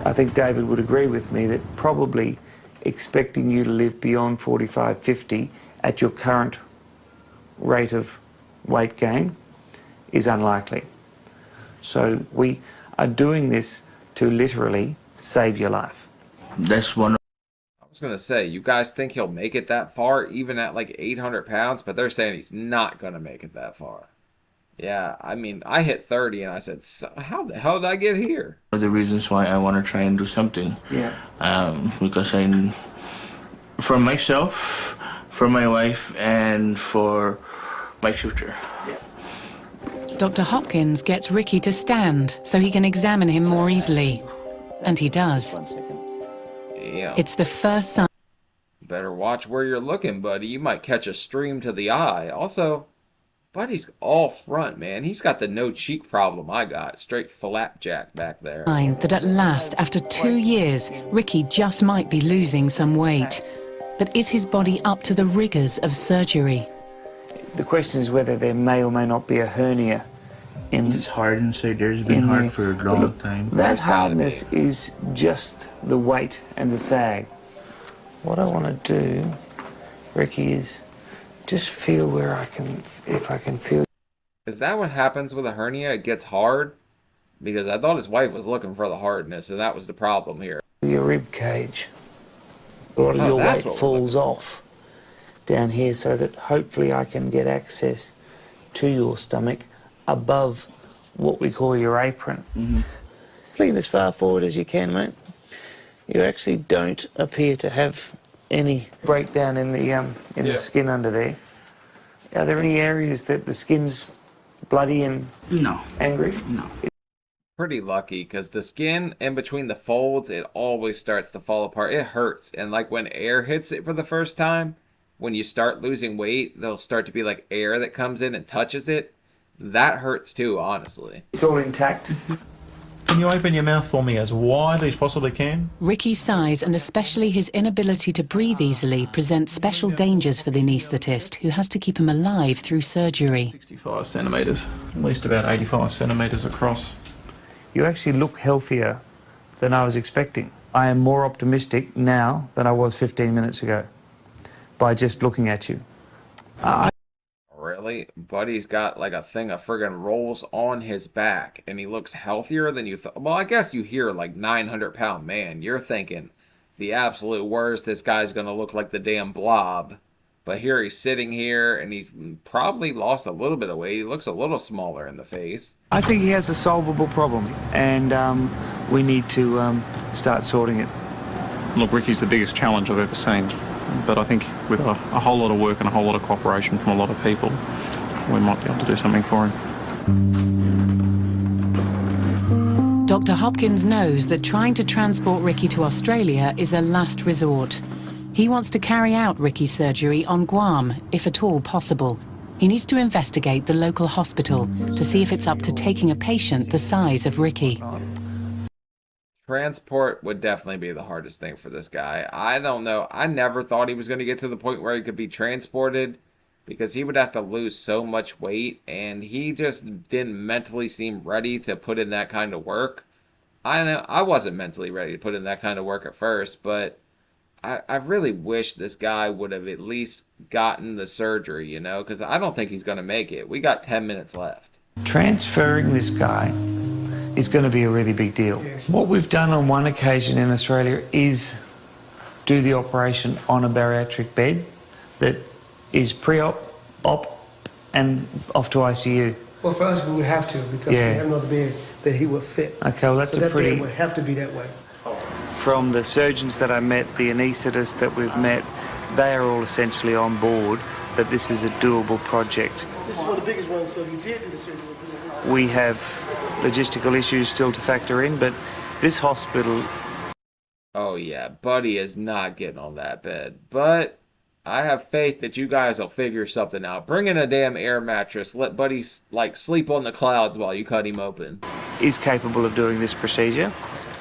I think David would agree with me that probably expecting you to live beyond 45, 50 at your current rate of weight gain is unlikely. So we are doing this to literally save your life. That's one. I was going to say, you guys think he'll make it that far, even at like 800 pounds, but they're saying he's not going to make it that far. Yeah, I mean, I hit 30 and I said, how the hell did I get here? One of the reasons why I want to try and do something. Yeah. Because for myself, for my wife, and for my future. Yeah. Dr. Hopkins gets Ricky to stand so he can examine him more easily. And he does. 1 second. Yeah. It's the first sign. Better watch where you're looking, buddy. You might catch a stream to the eye. Also, Buddy's all front, man. He's got the no cheek problem I got. Straight flapjack back there. That at last, after 2 years, Ricky just might be losing some weight. But is his body up to the rigors of surgery? The question is whether there may or may not be a hernia in... It's hard inside there. It's been hard for a long time. That hardness is just the weight and the sag. What I want to do, Ricky, is just feel where I can, if I can feel. Is that what happens with a hernia? It gets hard? Because I thought his wife was looking for the hardness, and that was the problem here. Your rib cage. A lot of your weight falls off down here so that hopefully I can get access to your stomach above what we call your apron. Lean as far forward as you can, mate. You actually don't appear to have any breakdown in the skin under there. Are there any areas that the skin's bloody and angry? No. Pretty lucky, because the skin in between the folds, it always starts to fall apart. It hurts, and like when air hits it for the first time, when you start losing weight, there'll start to be like air that comes in and touches it. That hurts too, honestly. It's all intact. Can you open your mouth for me as wide as you possibly can? Ricky's size and especially his inability to breathe easily presents special dangers for the anaesthetist, who has to keep him alive through surgery. 65 centimetres, at least about 85 centimetres across. You actually look healthier than I was expecting. I am more optimistic now than I was 15 minutes ago by just looking at you. Really? Buddy's got like a thing of friggin' rolls on his back, and he looks healthier than you thought. Well, I guess you hear like 900-pound man. You're thinking the absolute worst, this guy's gonna look like the damn Blob. But here he's sitting here, and he's probably lost a little bit of weight. He looks a little smaller in the face. I think he has a solvable problem, and we need to start sorting it. Look, Ricky's the biggest challenge I've ever seen. But I think with a whole lot of work and a whole lot of cooperation from a lot of people, we might be able to do something for him. Dr. Hopkins knows that trying to transport Ricky to Australia is a last resort. He wants to carry out Ricky's surgery on Guam, if at all possible. He needs to investigate the local hospital to see if it's up to taking a patient the size of Ricky. Transport would definitely be the hardest thing for this guy. I don't know. I never thought he was going to get to the point where he could be transported because he would have to lose so much weight, and he just didn't mentally seem ready to put in that kind of work. I know I wasn't mentally ready to put in that kind of work at first, but I really wish this guy would have at least gotten the surgery, you know, because I don't think he's going to make it. We got 10 minutes left. Transferring this guy is going to be a really big deal. What we've done on one occasion in Australia is do the operation on a bariatric bed that is pre-op, op, and off to ICU. Well, for us, we would have to because we have no beds that he would fit. Okay, well, that's so a that pretty... bed would have to be that way. From the surgeons that I met, the anaesthetists that we've met, they are all essentially on board that this is a doable project. This is one of the biggest ones, so if you did do the surgery. We have logistical issues still to factor in, but this hospital... Oh yeah, Buddy is not getting on that bed. But I have faith that you guys will figure something out. Bring in a damn air mattress. Let Buddy, like, sleep on the clouds while you cut him open. Is capable of doing this procedure.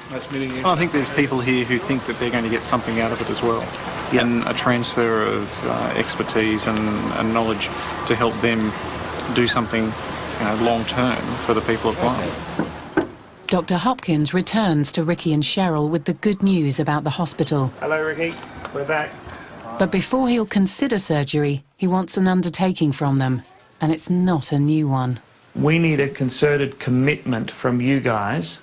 Nice meeting you. I think there's people here who think that they're going to get something out of it as well. Yep. And a transfer of expertise and knowledge to help them do something long term for the people of Guam. Dr. Hopkins returns to Ricky and Cheryl with the good news about the hospital. Hello, Ricky. We're back. But before he'll consider surgery, he wants an undertaking from them, and it's not a new one. We need a concerted commitment from you guys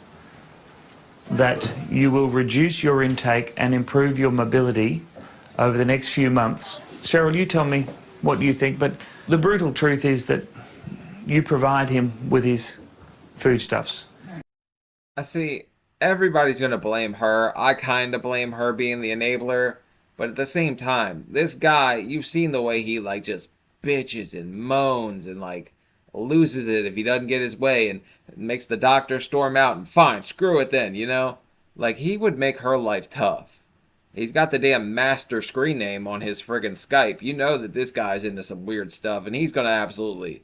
that you will reduce your intake and improve your mobility over the next few months. Cheryl, you tell me what you think, but the brutal truth is that you provide him with his foodstuffs. I see, everybody's going to blame her. I kind of blame her being the enabler. But at the same time, this guy, you've seen the way he, like, just bitches and moans and, like, loses it if he doesn't get his way and makes the doctor storm out and fine, screw it then, you know? Like, he would make her life tough. He's got the damn master screen name on his friggin' Skype. You know that this guy's into some weird stuff, and he's gonna absolutely...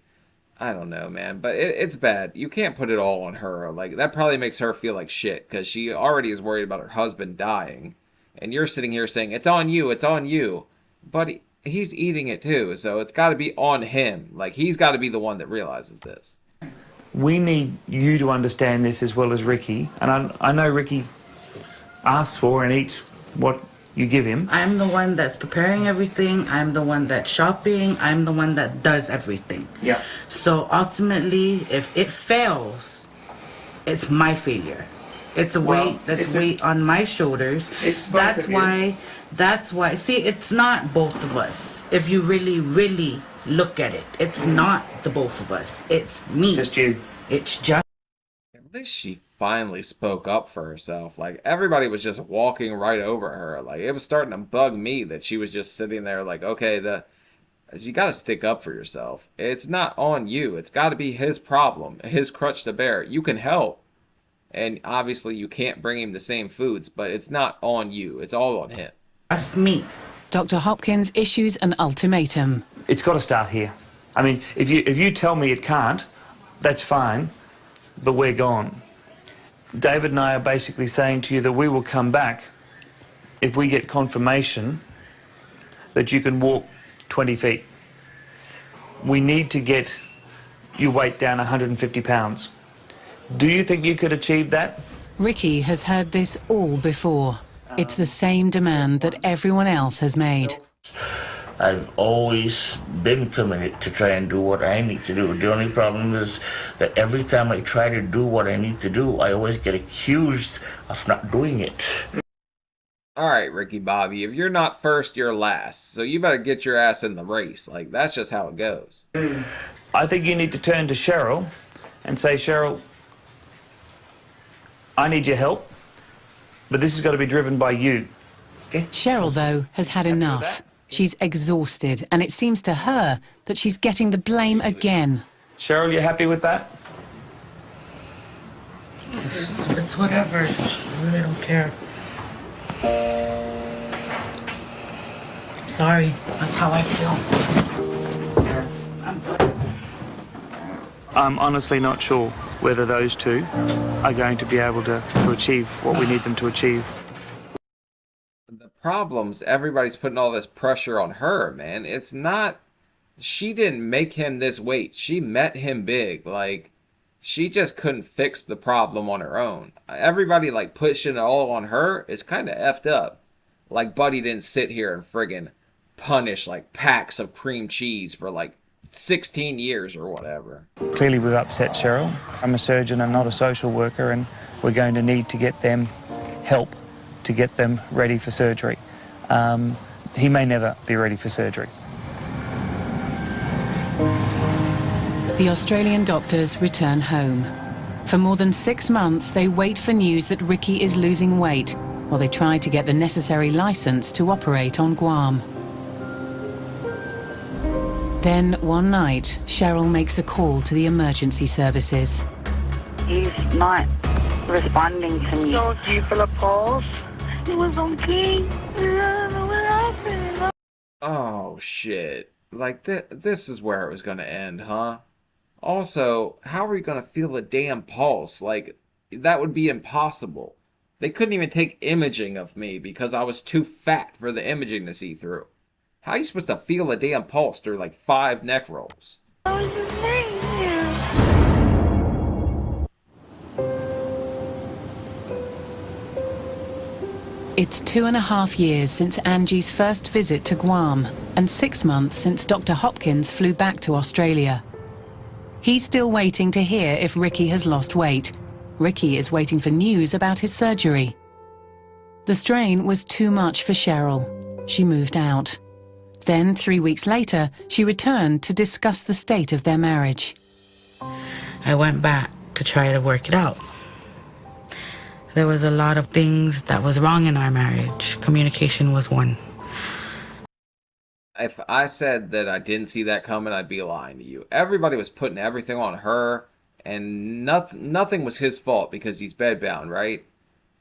I don't know, man, but it's bad. You can't put it all on her. Like, that probably makes her feel like shit, because she already is worried about her husband dying. And you're sitting here saying, it's on you, it's on you. But he's eating it too, so it's got to be on him. Like, he's got to be the one that realizes this. We need you to understand this as well as Ricky. And I know Ricky asks for and eats what you give him. I'm the one that's preparing everything. I'm the one that's shopping. I'm the one that does everything. Yeah. So ultimately, if it fails, it's my failure. It's a weight on my shoulders. It's both of you. That's why. See, it's not both of us. If you really, really look at it, it's not the both of us. It's me. Just you. It's just. At least she finally spoke up for herself. Like, everybody was just walking right over her. Like, it was starting to bug me that she was just sitting there like, okay, you got to stick up for yourself. It's not on you. It's got to be his problem, his crutch to bear. You can help. And obviously you can't bring him the same foods, but it's not on you. It's all on him. That's me. Dr. Hopkins issues an ultimatum. It's got to start here. I mean, if you tell me it can't, that's fine, but we're gone. David and I are basically saying to you that we will come back if we get confirmation that you can walk 20 feet. We need to get your weight down 150 pounds. Do you think you could achieve that? Ricky has heard this all before. It's the same demand that everyone else has made. I've always been committed to try and do what I need to do. The only problem is that every time I try to do what I need to do, I always get accused of not doing it. Alright, Ricky Bobby, if you're not first, you're last. So you better get your ass in the race. Like, that's just how it goes. I think you need to turn to Cheryl and say, Cheryl, I need your help, but this has got to be driven by you. Okay? Cheryl, though, has had enough. She's exhausted, and it seems to her that she's getting the blame again. Cheryl, you happy with that? It's whatever. I really don't care. I'm sorry. That's how I feel. I'm honestly not sure. whether those two are going to be able to achieve what we need them to achieve. The problem's everybody's putting all this pressure on her, man. It's not... She didn't make him this weight. She met him big. Like, she just couldn't fix the problem on her own. Everybody, like, pushing it all on her is kind of effed up. Like, Buddy didn't sit here and friggin' punish, like, packs of cream cheese for, like, 16 years or whatever. Clearly we've upset Cheryl. I'm a surgeon and not a social worker, and we're going to need to get them help to get them ready for surgery. He may never be ready for surgery. The Australian doctors return home. For more than 6 months, they wait for news that Ricky is losing weight, while they try to get the necessary license to operate on Guam. Then, one night, Cheryl makes a call to the emergency services. He's not responding to me. So, do you feel a pulse? It was okay. I don't know what happened. Oh, shit. Like, this is where it was going to end, huh? Also, how are you going to feel a damn pulse? Like, that would be impossible. They couldn't even take imaging of me because I was too fat for the imaging to see through. How are you supposed to feel a damn pulse through like 5 neck rolls? I was just laying here. It's 2.5 years since Angie's first visit to Guam, and 6 months since Dr. Hopkins flew back to Australia. He's still waiting to hear if Ricky has lost weight. Ricky is waiting for news about his surgery. The strain was too much for Cheryl. She moved out. Then, 3 weeks later, she returned to discuss the state of their marriage. I went back to try to work it out. There was a lot of things that was wrong in our marriage. Communication was one. If I said that I didn't see that coming, I'd be lying to you. Everybody was putting everything on her, and nothing was his fault because he's bedbound, right?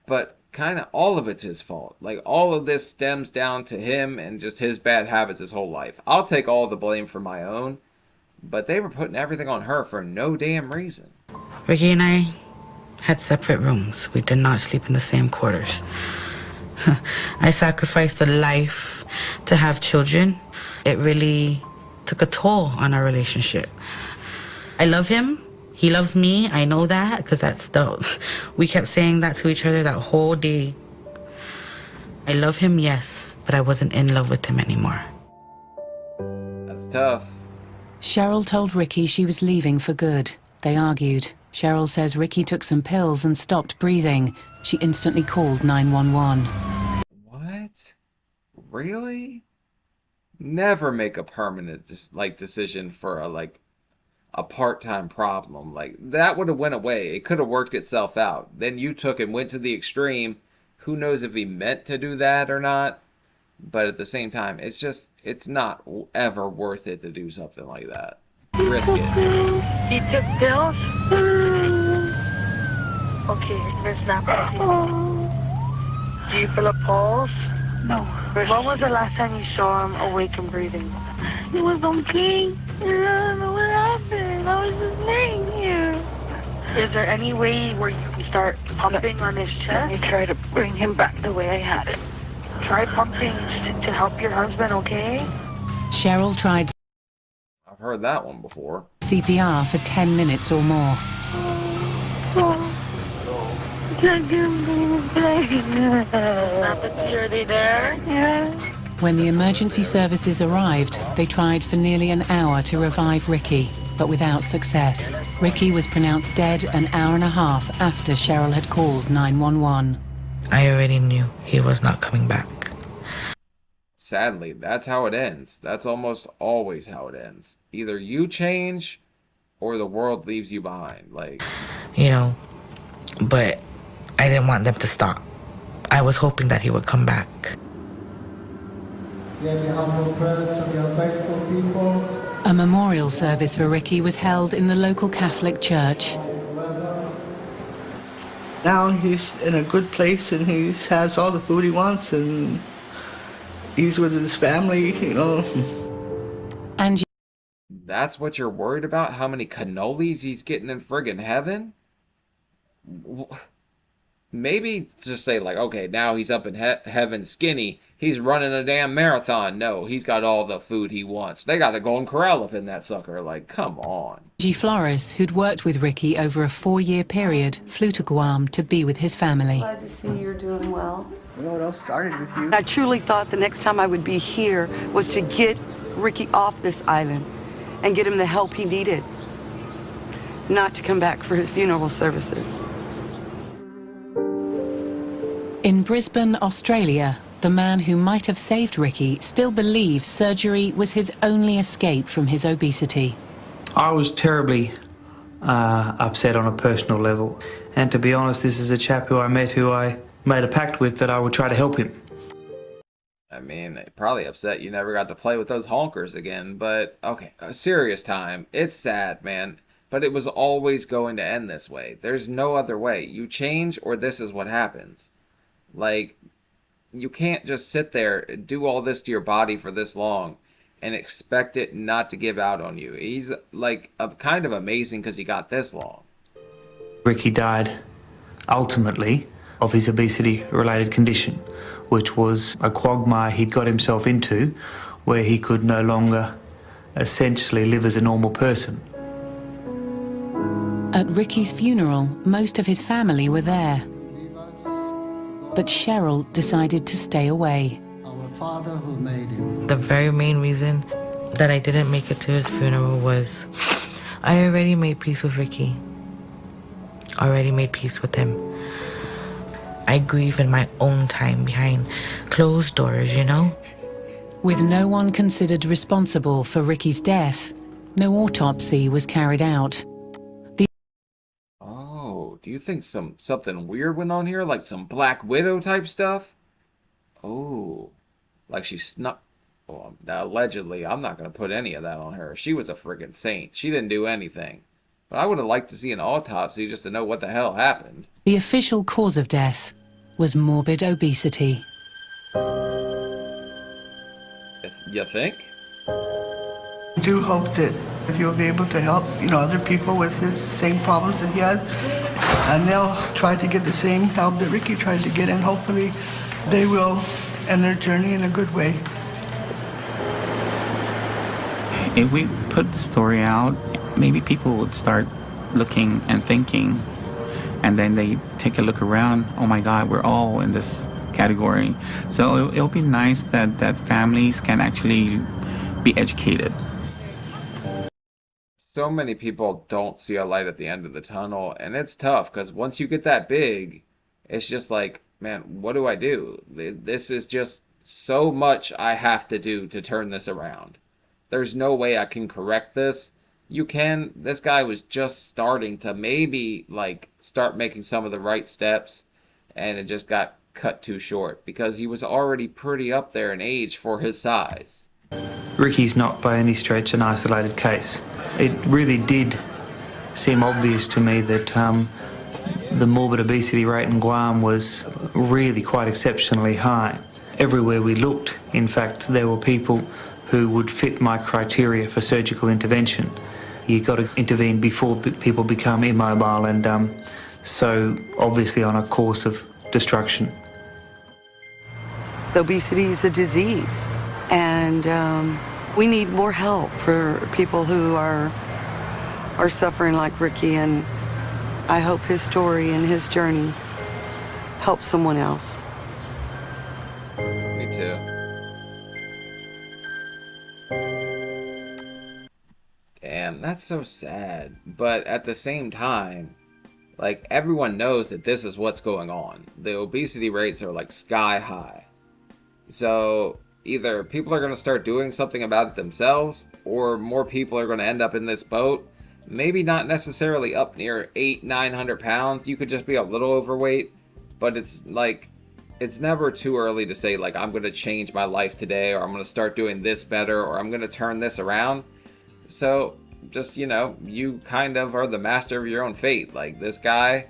But kind of all of it's his fault. Like, all of this stems down to him and just his bad habits his whole life. I'll take all the blame for my own, but they were putting everything on her for no damn reason. Ricky and I had separate rooms. We did not sleep in the same quarters. I sacrificed a life to have children. It really took a toll on our relationship. I love him. He loves me. I know that because we kept saying that to each other that whole day. I love him, yes, but I wasn't in love with him anymore. That's tough. Cheryl told Ricky she was leaving for good. They argued. Cheryl says Ricky took some pills and stopped breathing. She instantly called 911. What? Really? Never make a permanent decision for a part-time problem. Like, that would have went away. It could have worked itself out. Then you took and went to the extreme. Who knows if he meant to do that or not? But at the same time, it's not ever worth it to do something like that. Risk it. He took pills? Okay, Miss Napoli. Do you feel a pulse? No. When was the last time you saw him awake and breathing? It was okay. I don't know what happened. I was just laying here. Is there any way where you can start pumping on his chest? Let me try to bring him back the way I had it. Try pumping to help your husband, okay? Cheryl tried I've heard that one before. CPR for 10 minutes or more. Are they there? Yeah. When the emergency services arrived, they tried for nearly an hour to revive Ricky, but without success. Ricky was pronounced dead an hour and a half after Cheryl had called 911. I already knew he was not coming back. Sadly, that's how it ends. That's almost always how it ends. Either you change or the world leaves you behind. But I didn't want them to stop. I was hoping that he would come back. A memorial service for Ricky was held in the local Catholic church. Now he's in a good place and he has all the food he wants and he's with his family, And that's what you're worried about? How many cannolis he's getting in friggin' heaven? Maybe just say like, okay, now he's up in heaven skinny. He's running a damn marathon. No, he's got all the food he wants. They got a golden corral up in that sucker. Like, come on. G. Flores, who'd worked with Ricky over a 4-year period, flew to Guam to be with his family. Glad to see you're doing well. Well, it all started with you. I truly thought the next time I would be here was to get Ricky off this island and get him the help he needed, not to come back for his funeral services. In Brisbane, Australia, the man who might have saved Ricky still believes surgery was his only escape from his obesity. I was terribly upset on a personal level. And to be honest, this is a chap who I met who I made a pact with that I would try to help him. I mean, it probably upset you never got to play with those honkers again, but okay, a serious time. It's sad, man, but it was always going to end this way. There's no other way. You change or this is what happens. Like, you can't just sit there and do all this to your body for this long and expect it not to give out on you. He's like kind of amazing because he got this long. Ricky died ultimately of his obesity-related condition, which was a quagmire he'd got himself into where he could no longer essentially live as a normal person. At Ricky's funeral, most of his family were there. But Cheryl decided to stay away. Father who made him. The very main reason that I didn't make it to his funeral was I already made peace with Ricky. Already made peace with him. I grieve in my own time behind closed doors, you know? With no one considered responsible for Ricky's death, no autopsy was carried out. Oh, do you think something weird went on here? Like some Black Widow type stuff? Oh. Like she snuck. Well, allegedly, I'm not going to put any of that on her. She was a friggin' saint. She didn't do anything. But I would have liked to see an autopsy just to know what the hell happened. The official cause of death was morbid obesity. You think? I do hope that you'll be able to help, other people with his same problems that he has. And they'll try to get the same help that Ricky tried to get, and hopefully they will end their journey in a good way. If we put the story out, maybe people would start looking and thinking, and then they take a look around, oh my God, we're all in this category. So it'll be nice that families can actually be educated. So many people don't see a light at the end of the tunnel, and it's tough because once you get that big, it's just like, man, what do I do? This is just so much I have to do to turn this around. There's no way I can correct this. You can. This guy was just starting to maybe like start making some of the right steps, and it just got cut too short because he was already pretty up there in age for his size. Ricky's not by any stretch an isolated case. It really did seem obvious to me that the morbid obesity rate in Guam was really quite exceptionally high. Everywhere we looked, in fact, there were people who would fit my criteria for surgical intervention. You've got to intervene before people become immobile and so obviously on a course of destruction. Obesity is a disease, and we need more help for people who are suffering like Ricky, and I hope his story and his journey helps someone else. Me too. Damn, that's so sad. But at the same time, like, everyone knows that this is what's going on. The obesity rates are like sky high. So either people are going to start doing something about it themselves, or more people are going to end up in this boat. Maybe not necessarily up near 800-900 pounds. You could just be a little overweight, but it's like, it's never too early to say like, I'm going to change my life today, or I'm going to start doing this better, or I'm going to turn this around. So just, you kind of are the master of your own fate. Like, this guy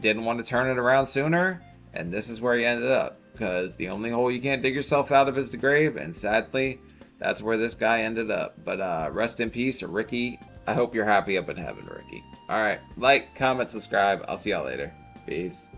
didn't want to turn it around sooner, and this is where he ended up, because the only hole you can't dig yourself out of is the grave. And sadly, that's where this guy ended up. But rest in peace, Ricky. I hope you're happy up in heaven, Ricky. All right, like, comment, subscribe. I'll see y'all later. Peace.